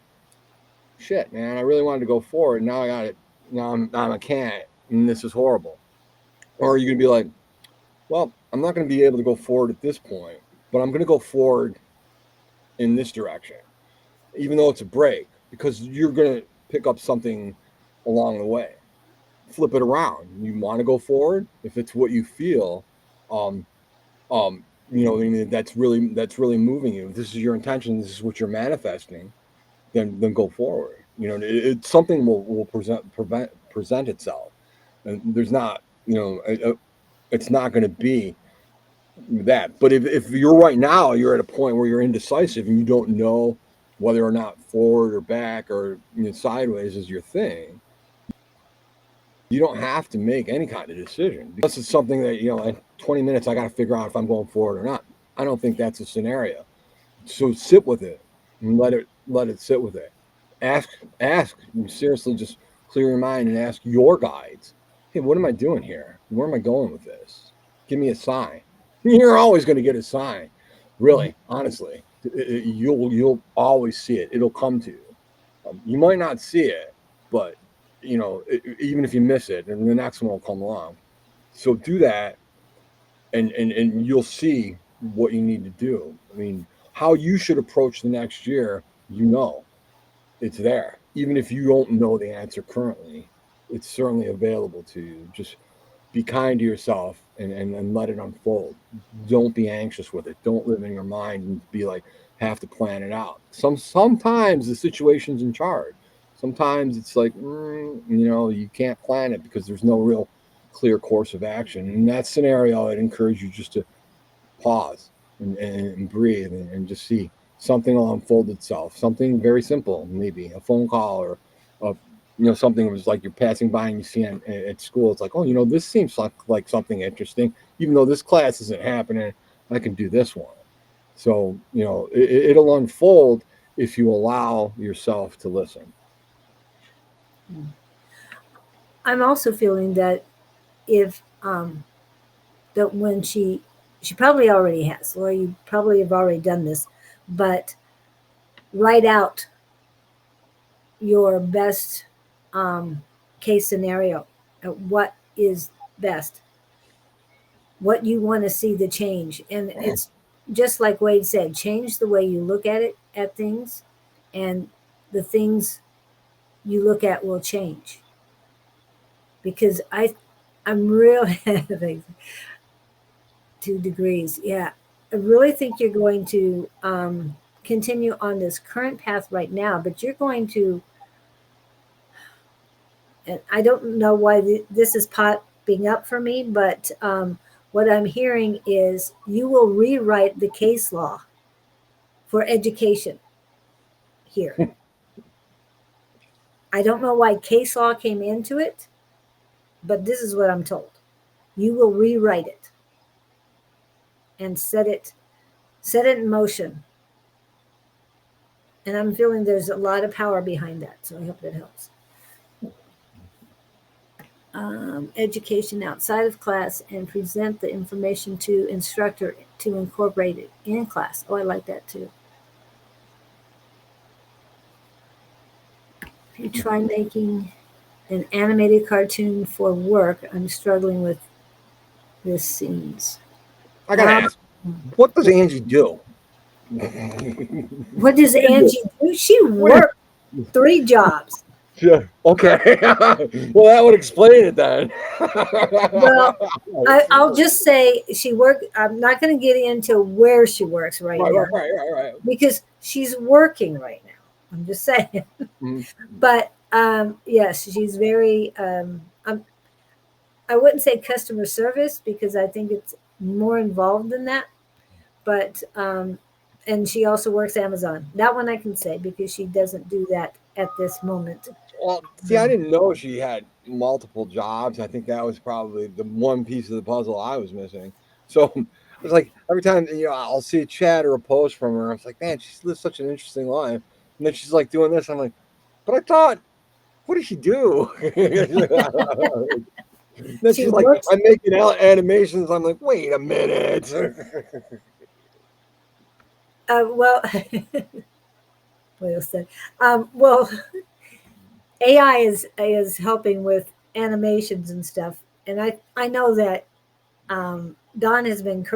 shit, man, I really wanted to go forward. Now I got it. Now I can't. And this is horrible. Or are you going to be like, well, I'm not going to be able to go forward at this point, but I'm going to go forward in this direction, even though it's a break. because you're going to pick up something along the way. Flip it around. You want to go forward if it's what you feel. Um, I mean, that's really moving you. If this is your intention. This is what you're manifesting. Then go forward. Something will present itself, and there's not. It's not going to be that. But if you're right now, you're at a point where you're indecisive and you don't know whether or not forward or back or sideways is your thing. You don't have to make any kind of decision unless it's something that in 20 minutes I got to figure out if I'm going forward or not. I don't think that's a scenario. So sit with it and let it sit with it. Ask seriously. Just clear your mind and ask your guides. Hey, what am I doing here? Where am I going with this? Give me a sign. You're always going to get a sign. Really, honestly, you'll always see it. It'll come to you. You might not see it, but even if you miss it, and the next one will come along. So do that, and you'll see what you need to do. I mean, how you should approach the next year. It's there. Even if you don't know the answer currently, it's certainly available to you. Just be kind to yourself and let it unfold. Don't be anxious with it. Don't live in your mind and be like, have to plan it out. Sometimes the situation's in charge. Sometimes it's like, you can't plan it because there's no real clear course of action. In that scenario, I'd encourage you just to pause and breathe and just see something will unfold itself. Something very simple, maybe a phone call or a, something that was like you're passing by and you see at school. It's like, oh, this seems like something interesting, even though this class isn't happening. I can do this one. So it'll unfold if you allow yourself to listen. I'm also feeling that if that when she probably already has, or you probably have already done this, but write out your best case scenario, what is best, what you want to see the change. And it's just like Wade said, change the way you look at things, and the things you look at will change. Because I'm really 2 degrees. Yeah. I really think you're going to continue on this current path right now, but you're going to, and I don't know why this is popping up for me, but what I'm hearing is you will rewrite the case law for education here. I don't know why case law came into it, but this is what I'm told. You will rewrite it and set it in motion. And I'm feeling there's a lot of power behind that, so I hope that helps. Education outside of class and present the information to instructor to incorporate it in class. Oh, I like that too. If you try making an animated cartoon for work, I'm struggling with this scenes. I gotta ask, what does Angie do? What does Angie do? She worked 3 jobs. Yeah. Okay. Well, that would explain it then. Well, I'll just say she worked. I'm not going to get into where she works right now Right. because she's working right now. I'm just saying. Mhm. But yes, she's very. I wouldn't say customer service because I think it's more involved than that. But and she also works Amazon. That one I can say because she doesn't do that at this moment. Well, see, I didn't know she had multiple jobs. I think that was probably the one piece of the puzzle I was missing. So I was like, every time I'll see a chat or a post from her, I was like, man, she lives such an interesting life. And then she's like doing this. I'm like, but I thought, what does she do? Then She she's like, works. I'm making animations. I'm like, wait a minute. Well, well said. Well, AI is helping with animations and stuff, and I know that Don has been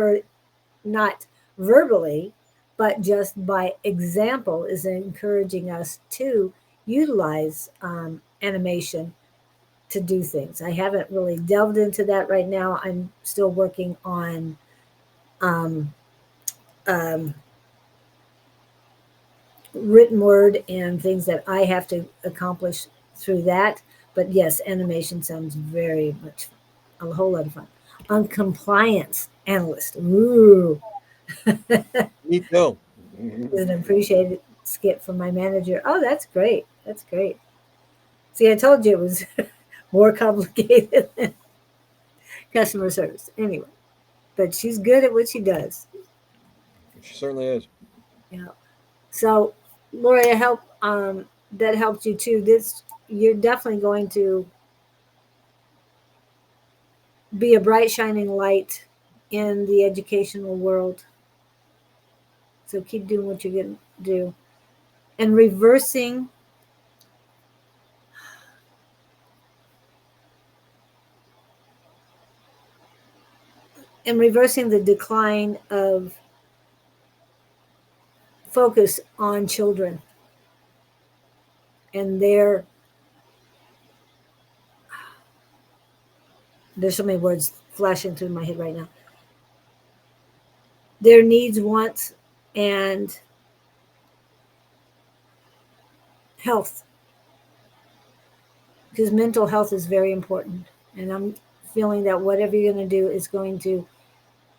not verbally, but just by example is encouraging us to utilize animation to do things. I haven't really delved into that right now. I'm still working on um, um, written word and things that I have to accomplish through that. But yes, animation sounds very much a whole lot of fun. On compliance analyst. Ooh. Me too. Is an appreciated skit from my manager. Oh, that's great. That's great. See, I told you it was more complicated than customer service. Anyway, but she's good at what she does. She certainly is. Yeah. So, Lori, I hope that helped you too. This you're definitely going to be a bright shining light in the educational world. So keep doing what you're going to do, and reversing the decline of focus on children and there's so many words flashing through my head right now, their needs, wants, and health, because mental health is very important. And I'm feeling that whatever you're going to do is going to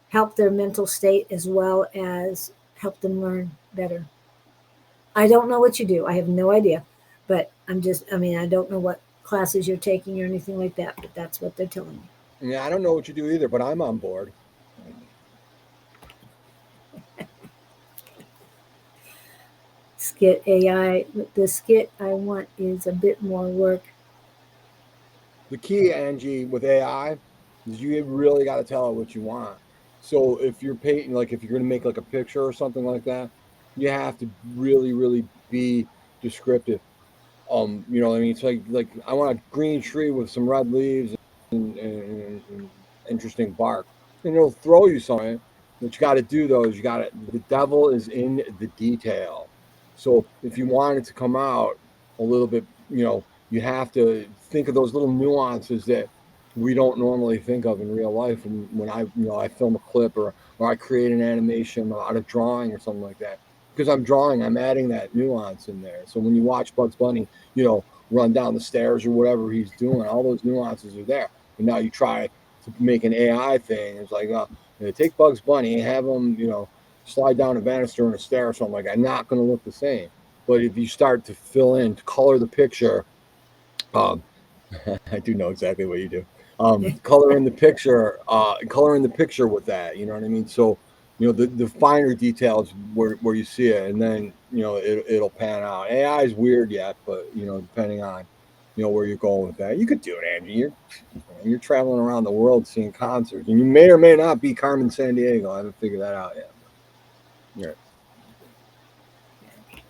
help their mental state as well as help them learn better. I don't know what you do. I have no idea. But I mean, I don't know what classes you're taking or anything like that, but that's what they're telling me. Yeah, I don't know what you do either, but I'm on board. Skit AI. The skit I want is a bit more work. The key, Angie, with AI is you really got to tell it what you want. So if you're painting, like if you're going to make like a picture or something like that, you have to really, really be descriptive. You know what I mean? It's like I want a green tree with some red leaves and interesting bark. And it'll throw you something. What you got to do though is you got to. The devil is in the detail. So if you want it to come out a little bit, you have to think of those little nuances that we don't normally think of in real life. And when I film a clip or I create an animation out of drawing or something like that, because I'm drawing, I'm adding that nuance in there. So when you watch Bugs Bunny, run down the stairs or whatever he's doing, all those nuances are there. And now you try to make an AI thing. It's like, take Bugs Bunny and have him, slide down a banister and a stair or something like that. Not going to look the same. But if you start to fill in, to color the picture, um, I do know exactly what you do. Color in the picture with that. You know what I mean? So, the finer details where you see it, and then it'll pan out. AI is weird yet, but depending on where you're going with that, you could do it, Angie. You're traveling around the world seeing concerts, and you may or may not be Carmen Sandiego. I haven't figured that out yet. Yeah.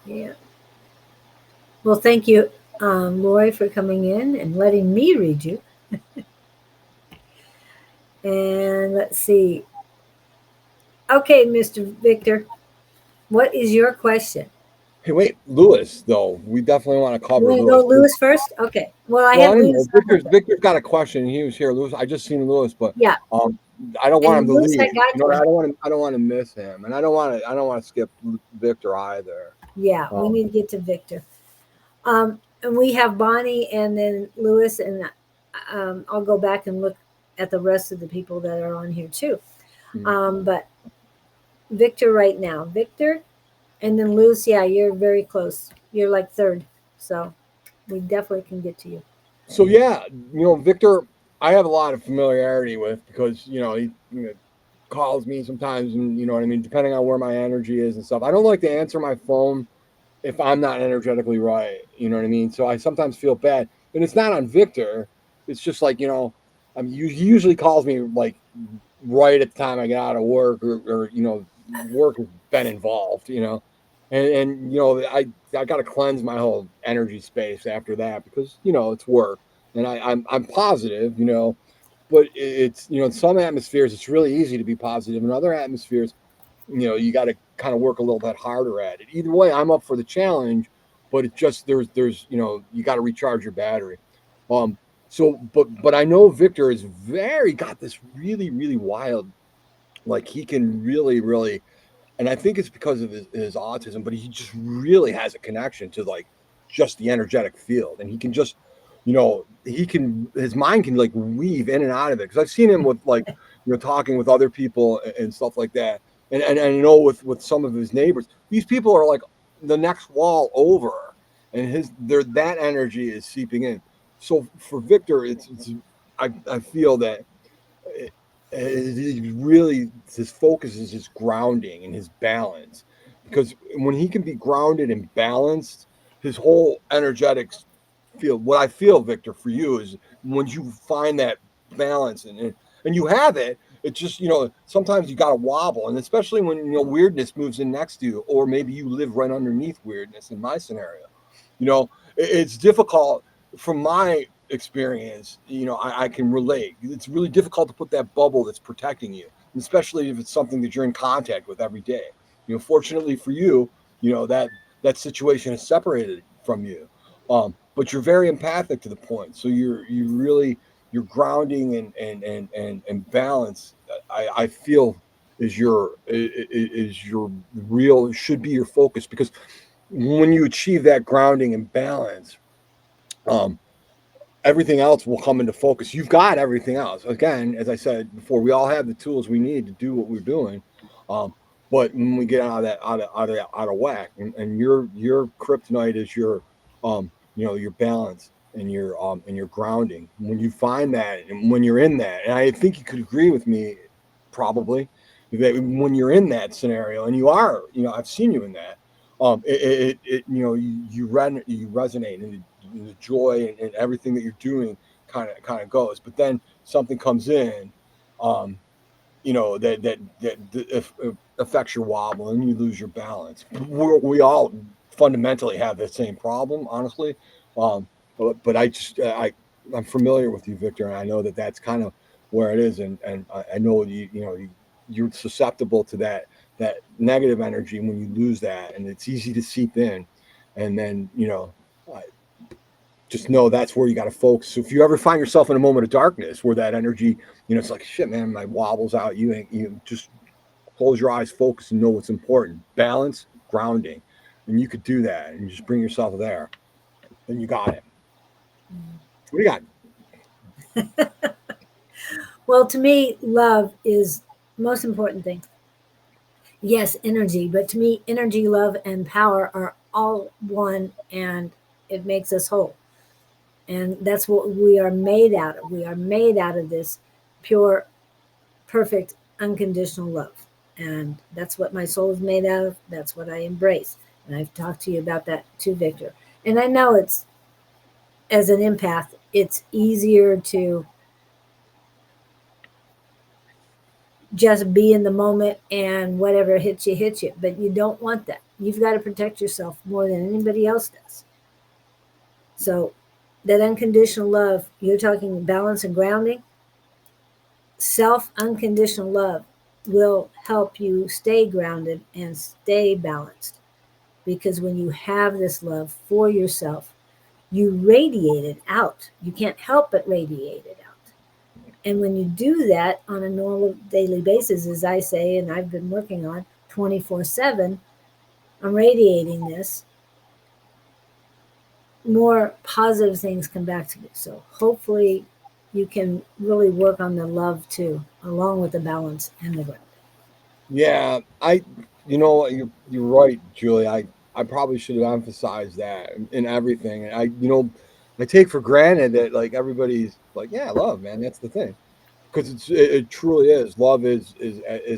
Yeah. Well, thank you, Lori, for coming in and letting me read you. And let's see. Okay, Mr. Victor, what is your question? Hey, wait, Lewis. Though we definitely want to You cover want to go Lewis. Lewis first? Okay. Well, I Well, I have don't know. Lewis on the list. Victor's got a question. He was here, Lewis. I just seen Lewis, but Yeah, um, I don't want him and to Lewis, I leave. got you. I don't want to miss him, and I don't want to skip Victor either. Yeah, we Um, need to get to Victor. And we have Bonnie and then Lewis, and I'll go back and look at the rest of the people that are on here too. hmm. But Victor right now, Victor, and then Lewis. Yeah, you're very close. You're like third, so we definitely can get to you. So yeah, Victor, I have a lot of familiarity with because he calls me sometimes, and you know what I mean. Depending on where my energy is and stuff, I don't like to answer my phone if I'm not energetically right. You know what I mean? So I sometimes feel bad, and it's not on Victor. It's just like he usually calls me like right at the time I get out of work, or work has been involved. And I got to cleanse my whole energy space after that because it's work, and I'm positive. But it's in some atmospheres it's really easy to be positive. In other atmospheres, you got to kind of work a little bit harder at it. Either way, I'm up for the challenge, but it just there's you got to recharge your battery. Um, so but I know Victor is very got this really wild, like he can really, and I think it's because of his autism, but he just really has a connection to like just the energetic field, and he can just, he can his mind can like weave in and out of it. Because I've seen him with like talking with other people and stuff like that, and I know with some of his neighbors, these people are like the next wall over, and that energy is seeping in. So for Victor, it's I feel that really his focus is his grounding and his balance, because when he can be grounded and balanced, his whole energetics feel what I feel, Victor, for you is when you find that balance and you have it. It's just sometimes you got to wobble, and especially when weirdness moves in next to you, or maybe you live right underneath weirdness. In my scenario, it's difficult from my experience. I can relate. It's really difficult to put that bubble that's protecting you, especially if it's something that you're in contact with every day. Fortunately for you, that situation is separated from you, but you're very empathic to the point. So you're grounding and balance. I feel is your real should be your focus, because when you achieve that grounding and balance, um, everything else will come into focus. You've got everything else. Again, as I said before, we all have the tools we need to do what we're doing. Um, but when we get out of whack, and your kryptonite is your balance and your grounding. When you find that, and when you're in that, and I think you could agree with me, probably, that when you're in that scenario, and you are, I've seen you in that. You resonate, and the joy and everything that you're doing kind of goes. But then something comes in, um, that affects your wobble, and you lose your balance. We all fundamentally have the same problem, honestly. Um, but I'm familiar with you, Victor, and I know that that's kind of where it is, and I know you're susceptible to that negative energy when you lose that, and it's easy to seep in, and then I just know that's where you got to focus. So if you ever find yourself in a moment of darkness where that energy, it's like, shit, man, my wobbles out. You just close your eyes, focus, and know what's important. Balance, grounding, and you could do that, and just bring yourself there. Then you got it. What do you got? Well, to me, love is the most important thing. Yes, energy, but to me, energy, love, and power are all one, and it makes us whole. And that's what we are made out of. We are made out of this pure, perfect, unconditional love. And that's what my soul is made out of. That's what I embrace. And I've talked to you about that too, Victor. And I know it's, as an empath, it's easier to just be in the moment and whatever hits you. But you don't want that. You've got to protect yourself more than anybody else does. So that unconditional love, you're talking balance and grounding. Self unconditional love will help you stay grounded and stay balanced, because when you have this love for yourself, you radiate it out. You can't help but radiate it out. And when you do that on a normal daily basis, as I say, and I've been working on 24/7, I'm radiating this, more positive things come back to you. So hopefully you can really work on the love too, along with the balance and the ground. Yeah, you're right, Julie. I probably should have emphasized that in everything. And I take for granted that like everybody's like, yeah, love, man, that's the thing, because it truly is. Love is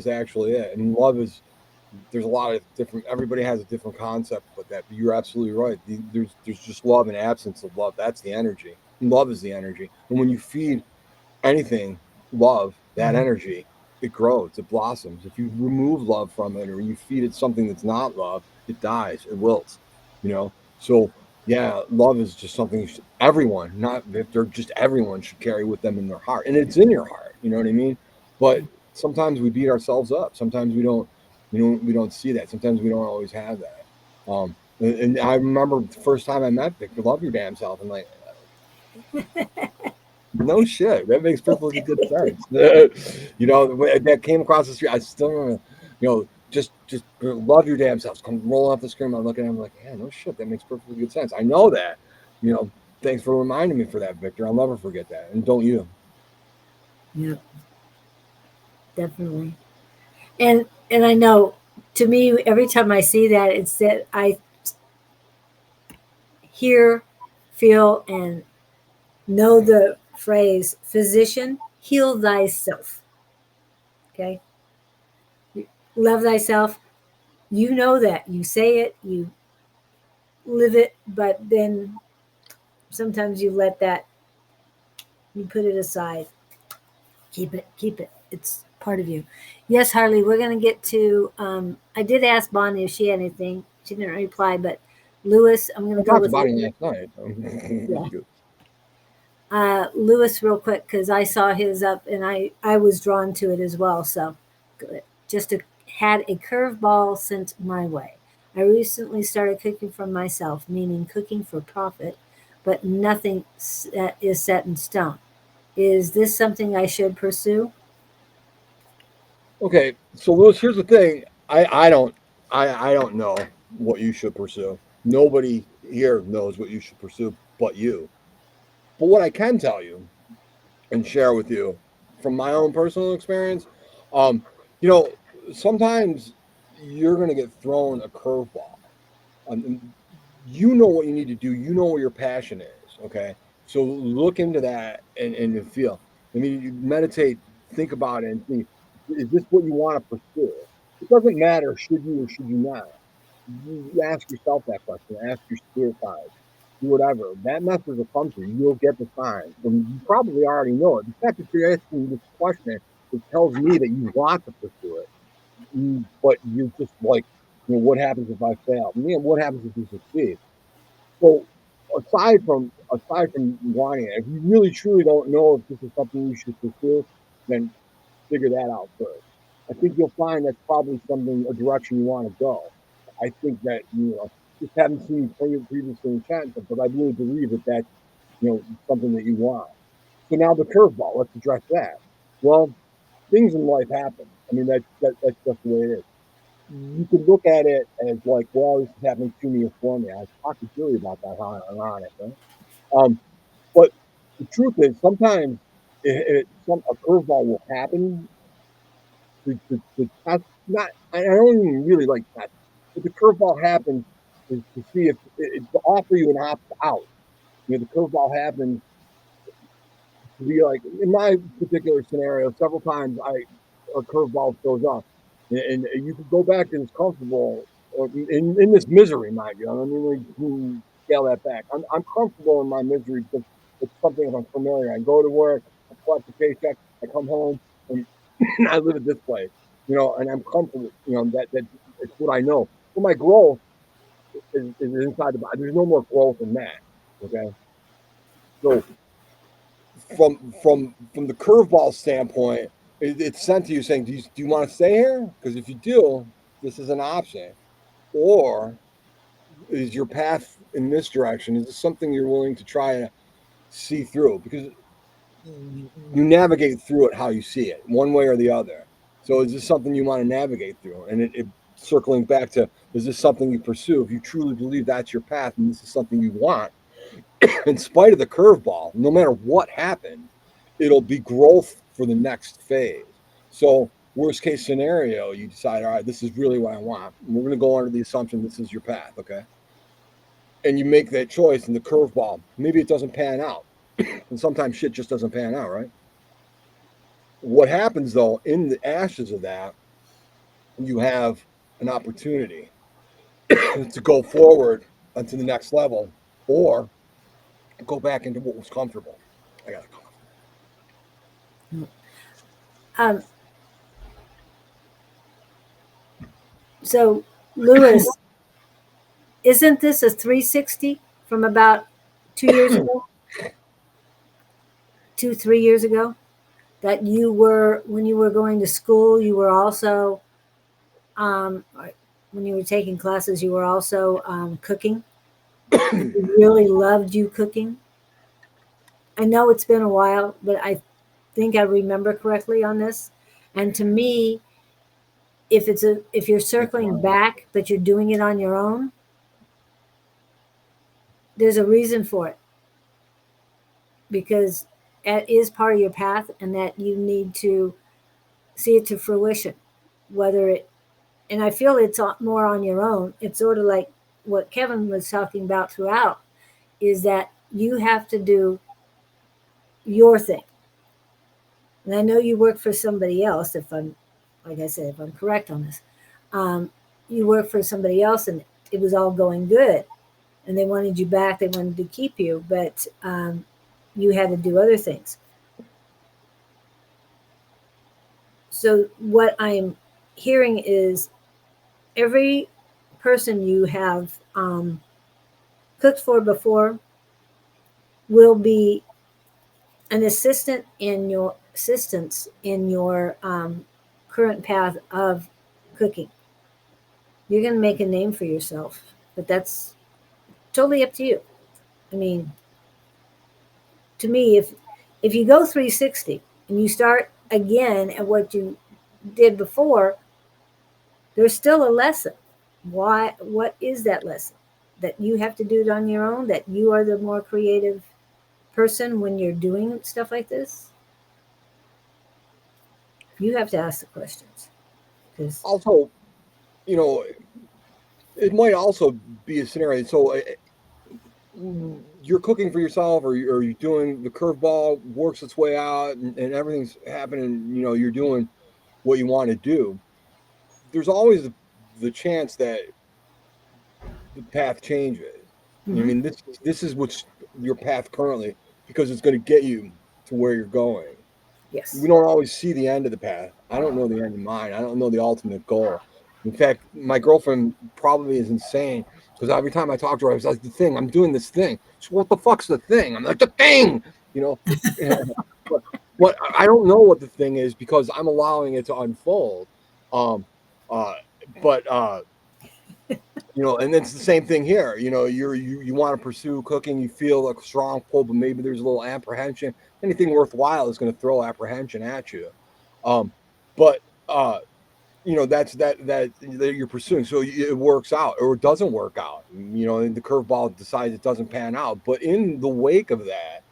actually it, and love is. There's a lot of different. Everybody has a different concept with that, but you're absolutely right. There's just love and absence of love. That's the energy. Love is the energy, and when you feed anything love, that energy, it grows, it blossoms. If you remove love from it, or you feed it something that's not love, it dies, it wilts. So yeah, love is just something everyone, not Victor, just everyone should carry with them in their heart, and it's in your heart. You know what I mean? But sometimes we beat ourselves up. Sometimes we don't see that. Sometimes we don't always have that. And I remember the first time I met Victor, love your damn self. I'm like, no shit, that makes perfectly good sense. You know, that came across the street. I still remember, you know, just love your damn self. Come rolling off the screen. I'm looking at him like, yeah, no shit, that makes perfectly good sense. I know that. You know, thanks for reminding me for that, Victor. I'll never forget that, and don't you? Yeah, definitely. And I know, to me, every time I see that, it's that I hear, feel, and know the phrase, physician, heal thyself. Okay? Love thyself. You know that. You say it, you live it, but then sometimes you let that, you put it aside. Keep it, keep it. It's part of you. Yes, Harley, we're going to get to, I did ask Bonnie if she had anything. She didn't reply, but Lewis, I'm going to I go talked with about it Lewis. last night. Yeah. Lewis, real quick, because I saw his up and I was drawn to it as well. So good. Had a curveball sent my way. I recently started cooking for myself, meaning cooking for profit, but nothing is set in stone. Is this something I should pursue? Okay, so Lewis, here's the thing. I don't know what you should pursue. Nobody here knows what you should pursue but you. But what I can tell you and share with you from my own personal experience, um, you know, sometimes you're gonna get thrown a curveball. And you know what you need to do. You know where your passion is. Okay, so look into that and feel. I mean, you meditate, think about it, and see, is this what you want to pursue? It doesn't matter should you or should you not. You ask yourself that question. Ask your spirit guide. Do whatever. That message will come to you. You'll get the sign. And you probably already know it. The fact that you're asking this question, it tells me that you want to pursue it. But you're just like, what happens if I fail? Man, what happens if you succeed? So aside from wanting it, if you really truly don't know if this is something you should pursue, then figure that out first. I think you'll find that's probably something a direction you want to go. I think that just haven't seen you previously in chat, but I really believe that that's something that you want. So now the curveball, let's address that. Well, things in life happen. I mean that's just the way it is. You could look at it as like, well, this is happening to me or for me. I talked to Julie about that, how ironic, right? Um, but the truth is, sometimes a curveball will happen to test. Not, I don't even really like test, but the curveball happens to see if to offer you an opt out. The curveball happens to be like, in my particular scenario, several times a curveball shows up, and you could go back to this comfortable or in this misery, mind you. I mean, we can scale that back. I'm comfortable in my misery because it's something I'm familiar. I go to work, I collect a paycheck, I come home, and I live at this place, and I'm comfortable. That it's what I know. So my growth is inside the body. There's no more growth in that. Okay, so from the curveball standpoint, it's sent to you saying, do you want to stay here? Because if you do, this is an option. Or is your path in this direction? Is this something you're willing to try to see through? Because you navigate through it how you see it, one way or the other. So is this something you want to navigate through? And it circling back to, is this something you pursue? If you truly believe that's your path and this is something you want, in spite of the curveball, no matter what happens, it'll be growth for the next phase. So, worst case scenario, you decide, all right, this is really what I want. We're going to go under the assumption this is your path, okay? And you make that choice, and the curveball, maybe it doesn't pan out. And sometimes shit just doesn't pan out, right? What happens though, in the ashes of that, you have an opportunity to go forward onto the next level or go back into what was comfortable. I got to cough. Um, so, Lewis, isn't this a 360 from about 2 years ago? 2, 3 years ago? That you were, when you were going to school, you were also, um, when you were taking classes, you were also cooking. You really loved you cooking. I know it's been a while, but I think I remember correctly on this. And to me, if you're circling back, but you're doing it on your own, there's a reason for it because it is part of your path, and that you need to see it to fruition. Whether it, and I feel it's more on your own. It's sort of like what Kevin was talking about throughout, is that you have to do your thing. And I know you work for somebody else. If I'm, like I said, if I'm correct on this, um, you work for somebody else, and it was all going good, and they wanted you back. They wanted to keep you, but you had to do other things. So what I'm hearing is every person you have cooked for before will be an assistance in your current path of cooking. You're going to make a name for yourself, but that's totally up to you. I mean, to me, if you go 360 and you start again at what you did before, there's still a lesson. Why? What is that lesson? That you have to do it on your own. That you are the more creative person when you're doing stuff like this. You have to ask the questions because Also, you know, it might also be a scenario. So you're cooking for yourself, or you're doing the curveball works its way out, and everything's happening. You know, you're doing what you want to do. There's always the chance that the path changes. I mm-hmm. mean, this is what's your path currently, because it's going to get you to where you're going. We Yes. don't always see the end of the path. I don't know the end of mine. I don't know the ultimate goal. In fact, my girlfriend probably is insane because every time I talk to her, I was like, "The thing, I'm doing this thing." So what the fuck's the thing? I'm like, "The thing," you know. but what I don't know what the thing is because I'm allowing it to unfold. Um, uh, but you know, and it's the same thing here. You know, you want to pursue cooking, you feel like a strong pull, but maybe there's a little apprehension. Anything worthwhile is going to throw apprehension at you. Um, but you know, that you're pursuing, so it works out or it doesn't work out. You know, and the curveball decides it doesn't pan out. But in the wake of that,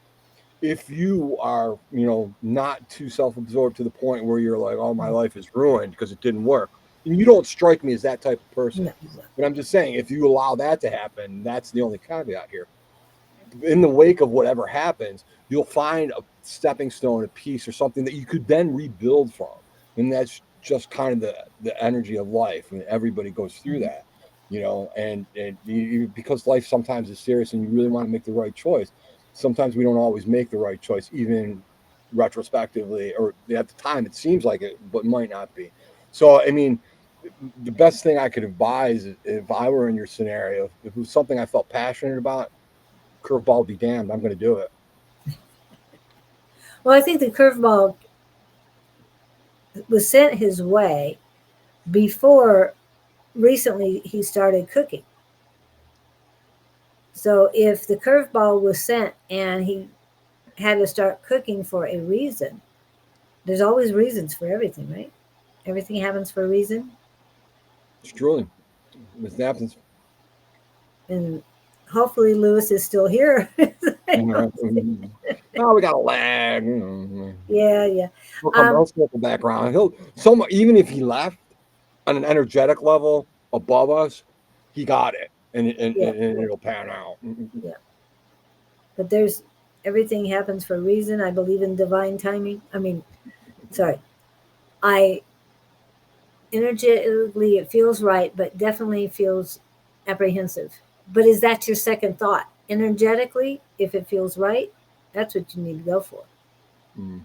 if you are, you know, not too self-absorbed to the point where you're like, oh, my life is ruined because it didn't work, and you don't strike me as that type of person. No. But I'm just saying, if you allow that to happen, that's the only caveat here. In the wake of whatever happens, you'll find a stepping stone, a piece, or something that you could then rebuild from. And that's just kind of the energy of life. I mean, everybody goes through Mm-hmm. that, you know, because life sometimes is serious and you really want to make the right choice. Sometimes we don't always make the right choice, even retrospectively, or at the time it seems like it, but might not be. So, I mean, the best thing I could advise if I were in your scenario, if it was something I felt passionate about, curveball be damned, I'm going to do it. Well, I think the curveball was sent his way before recently he started cooking. So if the curveball was sent and he had to start cooking for a reason, there's always reasons for everything, right? Everything happens for a reason. It's truly, Miss Napkins. And hopefully Lewis is still here. Oh, we got a lag. Yeah, yeah. He'll come. Um, He'll circle back around. He'll some even if he left on an energetic level above us, he got it, yeah, and it'll pan out. yeah. But there's everything happens for a reason. I believe in divine timing. I mean, sorry. I energetically it feels right, but definitely feels apprehensive. But is that your second thought? Energetically, if it feels right, that's what you need to go for. Mm.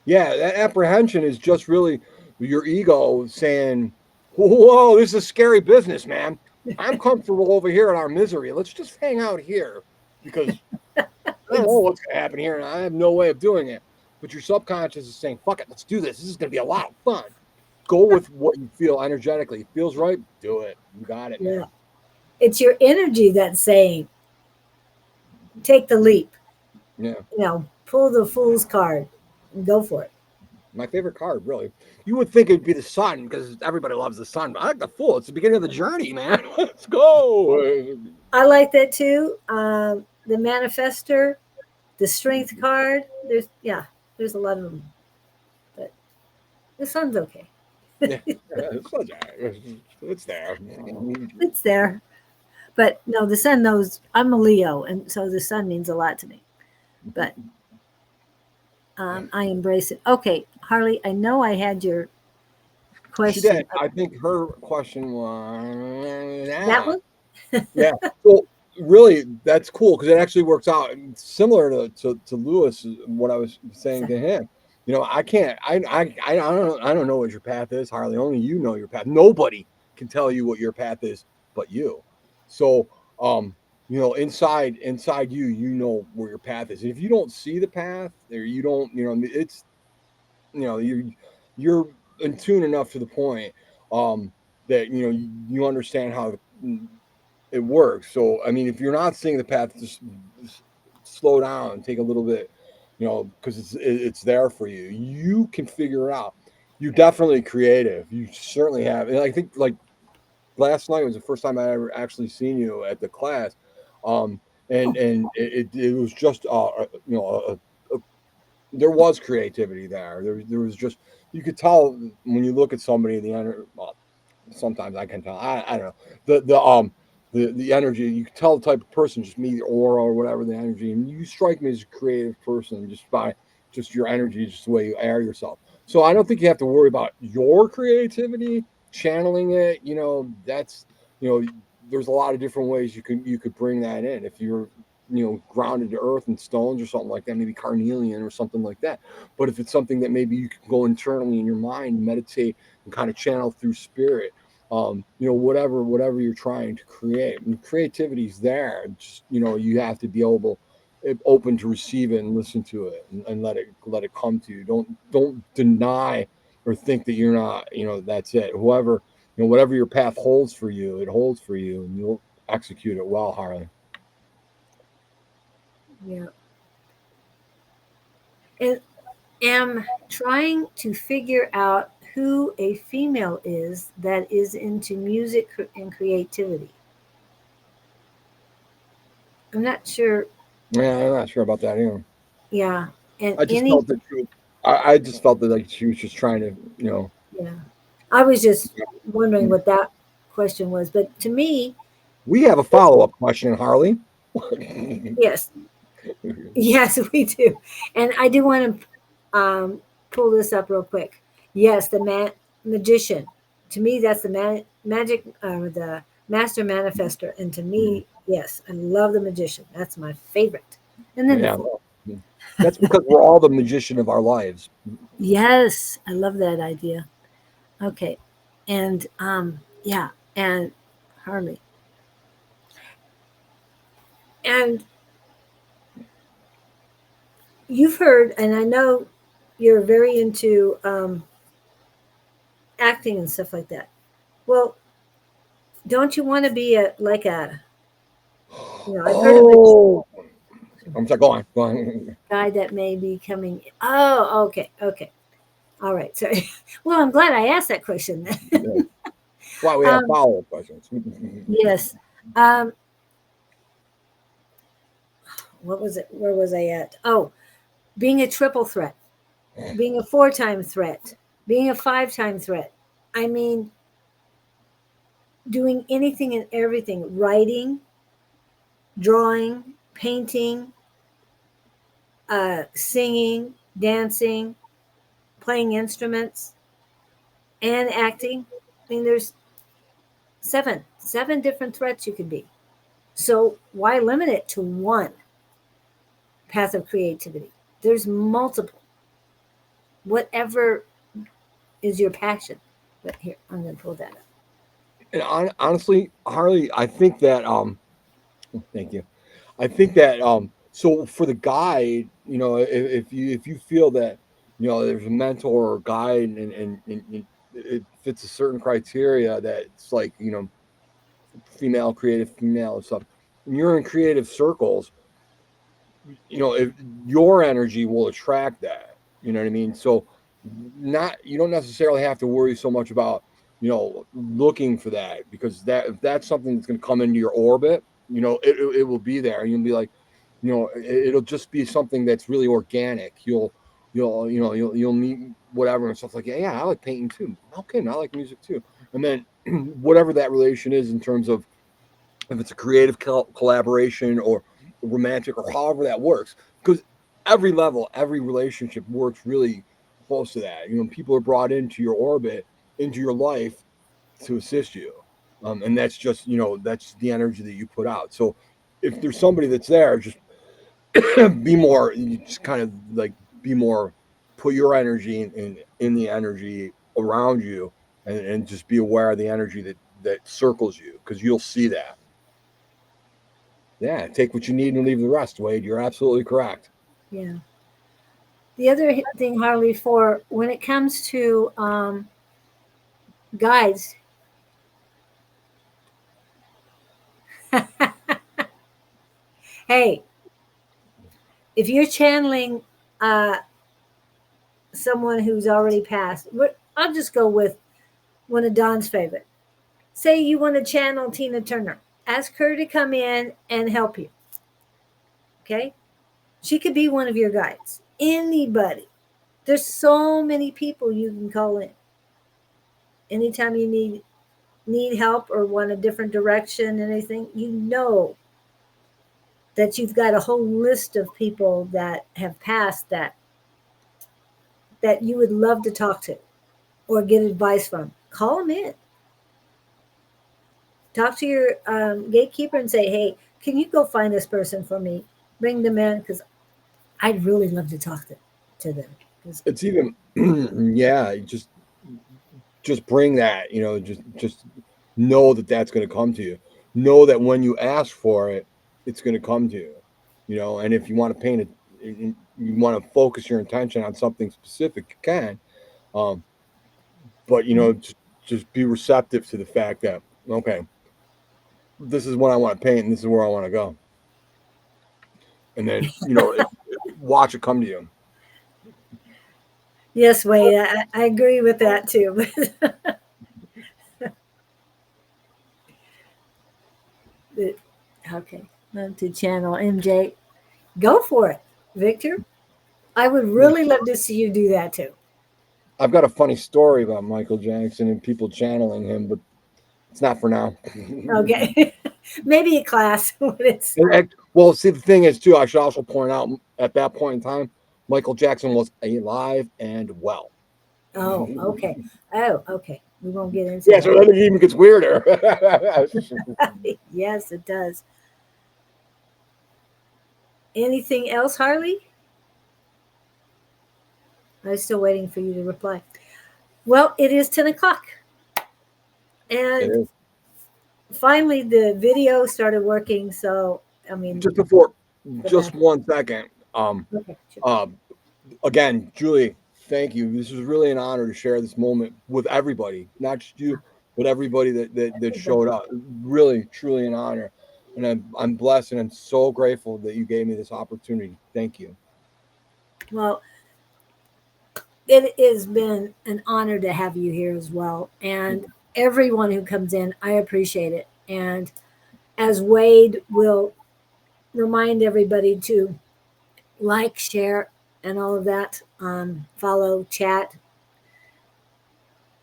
Yeah, that apprehension is just really your ego saying, "Whoa, this is scary business, man. I'm comfortable over here in our misery. Let's just hang out here because I don't know Ex- what's going to happen here, and I have no way of doing it." But your subconscious is saying, "Fuck it, let's do this. This is going to be a lot of fun." go with what you feel energetically. It feels right, do it. You got it, Yeah. man. It's your energy that's saying, take the leap, Yeah. pull the fool's card and go for it. My favorite card, really. You would think it'd be the sun because everybody loves the sun, but I like the fool. It's the beginning of the journey, man. Let's go. I like that too. The manifester, the strength card. There's a lot of them, but the sun's okay. Yeah, it's there. It's there. But no, the sun knows I'm a Leo, and so the sun means a lot to me. But I embrace it. Okay, Harley, I know I had your She question. did. I think her question was, That yeah. one? Yeah. So really, that's cool because it actually works out similar to Lewis. What I was saying to him. I can't. I don't know what your path is, Harley. Only you know your path. Nobody can tell you what your path is, but you. So, inside you, you know where your path is. If you don't see the path, or you don't, it's you're in tune enough to the point that you understand how it works. So I mean, if you're not seeing the path, just slow down and take a little bit, because it's there for you. You can figure it out. You're definitely creative. You certainly have, and I think like last night was the first time I ever actually seen you at the class, um, and it was just there was creativity there. There was just you could tell when you look at somebody the energy. Well, sometimes I can tell. I don't know the energy. You can tell the type of person, just me, the aura or whatever the energy, and you strike me as a creative person just by just your energy, just the way you air yourself. So I don't think you have to worry about your creativity, channeling it. That's you know there's a lot of different ways you could bring that in if you're grounded to earth and stones or something like that, maybe carnelian or something like that. But if it's something that maybe you can go internally in your mind, meditate and kind of channel through spirit, whatever you're trying to create, and creativity's there. Just you have to be open to receive it and listen to it, and let it come to you. Don't deny or think that you're not. That's it. Whatever your path holds for you, it holds for you, and you'll execute it well, Harley. Yeah. And am trying to figure out who a female is that is into music and creativity. I'm not sure. Yeah, I'm not sure about that either. Yeah. And I just any, felt that I just felt that like she was just trying to, yeah. I was just wondering what that question was. But to me, we have a follow up question, Harley. yes, yes, we do. And I do want to pull this up real quick. Yes, the magician. To me, that's the magic, the master manifester. And to me, yes, I love the magician. That's my favorite. And then the Yeah, fool. that's because we're all the magician of our lives. Yes, I love that idea. Okay. And yeah, and Harley. And you've heard, and I know you're very into acting and stuff like that. Well, don't you want to be I've heard of a Oh, I'm sorry. Go on. guy that may be coming. Oh, okay, okay, all right. Sorry. Well, I'm glad I asked that question. Yeah. That's why we have um, follow up questions. yes. Um, what was it? Where was I at? Oh, being a triple threat, being a four-time threat, being a five-time threat. I mean, doing anything and everything, writing, drawing, painting, singing, dancing, playing instruments, and acting. I mean, there's seven different threats you can be. So why limit it to one path of creativity? There's multiple. Whatever is your passion. But here, I'm going to pull that up. And honestly, Harley, I think that thank you. I think that so for the guide, if you feel that there's a mentor or guide, and it fits a certain criteria that's like, female, creative, female and stuff. When you're in creative circles, if your energy will attract that, you know what I mean? So not, you don't necessarily have to worry so much about, looking for that, because that, if that's something that's going to come into your orbit, it will be there. You'll be like, it'll just be something that's really organic. You'll meet whatever and stuff like, yeah, I like painting too. Okay, and I like music too. And then whatever that relation is in terms of, if it's a creative collaboration or romantic or however that works, because every level, every relationship works really close to that. People are brought into your orbit, into your life to assist you. And that's just, that's the energy that you put out. So if there's somebody that's there, just be more, you just kind of like be more, put your energy in the energy around you, and just be aware of the energy that circles you, because you'll see that. Yeah, take what you need and leave the rest, Wade. You're absolutely correct. Yeah. The other thing, Harley, for when it comes to guides, hey, if you're channeling uh, someone who's already passed, I'll just go with one of Don's favorite. Say you want to channel Tina Turner, ask her to come in and help you. Okay, she could be one of your guides. Anybody. There's so many people you can call in. Anytime you need help or want a different direction, anything, that you've got a whole list of people that have passed that you would love to talk to or get advice from. Call them in. Talk to your gatekeeper and say, hey, can you go find this person for me? Bring them in, because I'd really love to talk to them. 'Cause- It's even, yeah, just bring that, just know that that's going to come to you. Know that when you ask for it, it's going to come to you. And if you want to paint it, you want to focus your intention on something specific, you can. Um, but just be receptive to the fact that, okay, this is what I want to paint, and this is where I want to go, and then watch it come to you. yes, Wade, I agree with that too. Okay, to channel MJ. Go for it, Victor. I would really love to see you do that too. I've got a funny story about Michael Jackson and people channeling him, but it's not for now. Okay. Maybe a class when it's Well, see, the thing is, too, I should also point out at that point in time, Michael Jackson was alive and well. oh, okay. Oh, okay. We won't get into Yeah, so that. then it even gets weirder. Yes, it does. Anything else, Harley? I was still waiting for you to reply. Well, it is 10 o'clock. It And is. finally, the video started working. So, I mean, Just before, go just back. 1 second. Okay, sure. Again, Julie, thank you. This is really an honor to share this moment with everybody, not just you, but everybody that Everybody. showed up. Really, truly an honor. And I'm blessed, and I'm so grateful that you gave me this opportunity. Thank you. Well, it has been an honor to have you here as well. And everyone who comes in, I appreciate it. And as Wade will remind everybody to like, share, and all of that, follow, chat,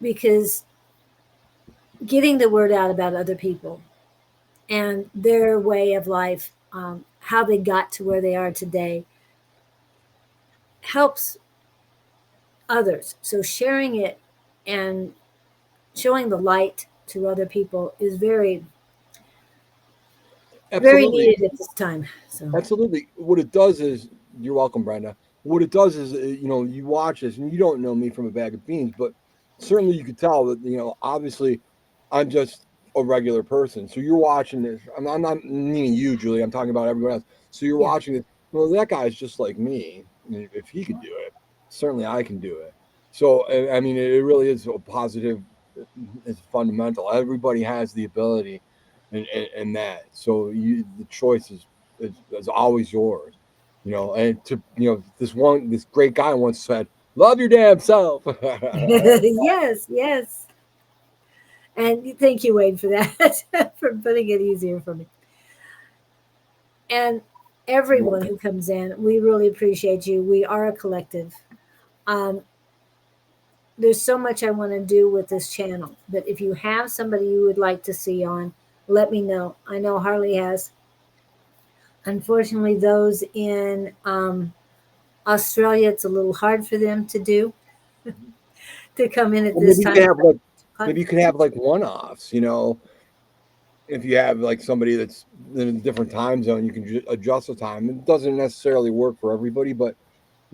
because getting the word out about other people and their way of life, how they got to where they are today, helps others. So sharing it and showing the light to other people is very, very Absolutely. needed at this time. So Absolutely. What it does is, you're welcome, Brenda. What it does is, you watch this and you don't know me from a bag of beans, but certainly you could tell that, obviously I'm just a regular person. So you're watching this. I'm not meaning you, Julie. I'm talking about everyone else. So you're yeah, watching this. Well, that guy's just like me. I mean, if he could do it, certainly I can do it. So I mean, it really is a positive. It's fundamental. Everybody has the ability, and that. So the choice is always yours. And this great guy once said, "Love your damn self." Yes, yes. And thank you, Wade, for that, for putting it easier for me. And everyone who comes in, we really appreciate you. We are a collective. Um, there's so much I want to do with this channel, but if you have somebody you would like to see on, let me know. I know Harley has. Unfortunately, those in Australia, it's a little hard for them to do, to come in at Well, this time. maybe you can have like one-offs. If you have like somebody that's in a different time zone, you can adjust the time. It doesn't necessarily work for everybody, but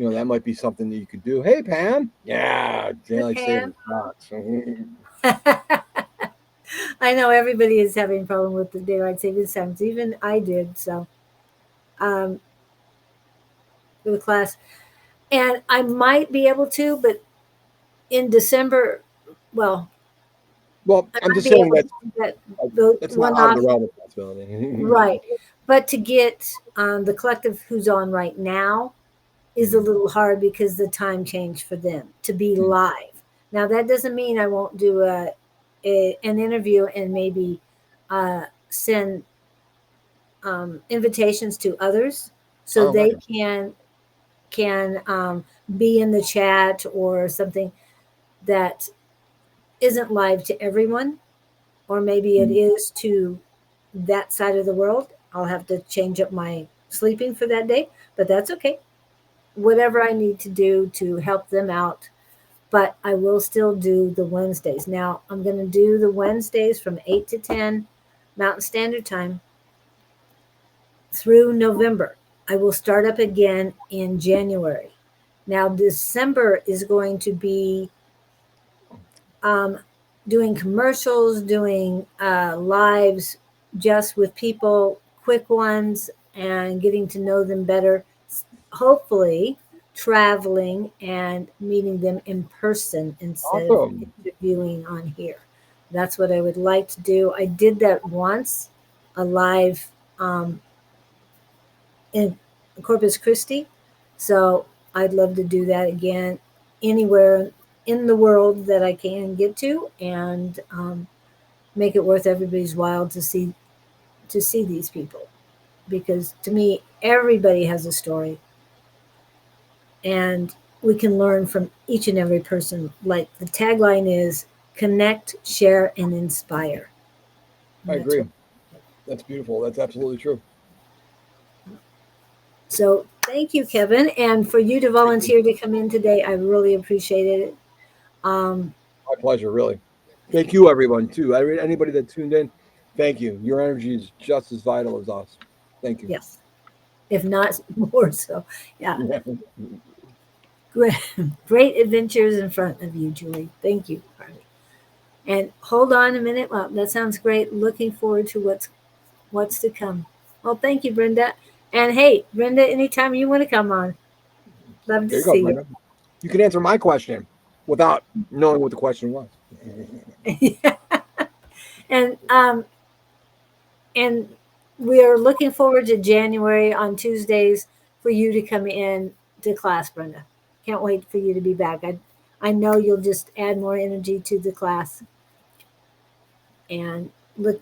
that might be something that you could do. Hey, Pam. Yeah, daylight savings Japan. sucks. I know everybody is having a problem with the daylight savings times. Even I did. So, um, for the class, and I might be able to, but in December, well, Well, I I'm might just be saying able to get the that's not one out of the off, realm of possibility. right? But to get the collective who's on right now is a little hard because the time change for them to be live. Now that doesn't mean I won't do an interview and maybe send invitations to others so Oh, they right. can be in the chat or something that isn't live to everyone, or maybe it is to that side of the world. I'll have to change up my sleeping for that day, but that's okay. Whatever I need to do to help them out, but I will still do the Wednesdays. Now, I'm going to do the Wednesdays from 8 to 10 Mountain Standard Time through November. I will start up again in January. Now, December is going to be um, doing commercials, doing lives just with people, quick ones, and getting to know them better. Hopefully, traveling and meeting them in person instead of Awesome. interviewing on here. That's what I would like to do. I did that once, a live in Corpus Christi. So I'd love to do that again anywhere in the world that I can get to, and make it worth everybody's while to see these people, because to me everybody has a story, and we can learn from each and every person. Like the tagline is connect, share, and inspire. I And that's agree. what. That's beautiful. That's absolutely true. So thank you, Kevin, and for you to Thank you. volunteer to come in today. I really appreciated it. Um, My pleasure, really. Thank you, everyone, too. Anybody that tuned in, thank you. Your energy is just as vital as us. Thank you. yes, if not more so. Yeah, Yeah. great, great adventures in front of you, Julie. Thank you, Harley. And hold on a minute. Well, that sounds great. Looking forward to what's to come. Well, thank you, Brenda. And hey, Brenda, anytime you want to come on, love to There you go, see Brenda. You can answer my question without knowing what the question was. you. and and we are looking forward to January on Tuesdays for you to come in to class, Brenda. Can't wait for you to be back. I know you'll just add more energy to the class, and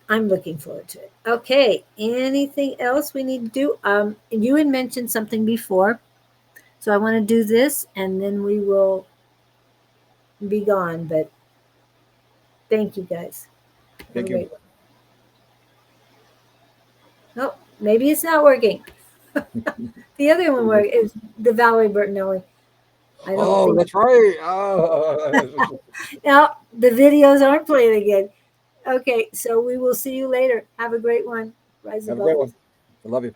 I'm looking forward to it. Okay, anything else we need to do? You had mentioned something before, so I want to do this, and then we will be gone. But thank you guys. Have a Thank you. great one. Oh, maybe it's not working. The other one work is the Valerie Bertinelli. I don't Oh, think. that's right. Oh. Now the videos aren't playing again. Okay, so we will see you later. Have a great one. Rise Have a above great it. one. I love you.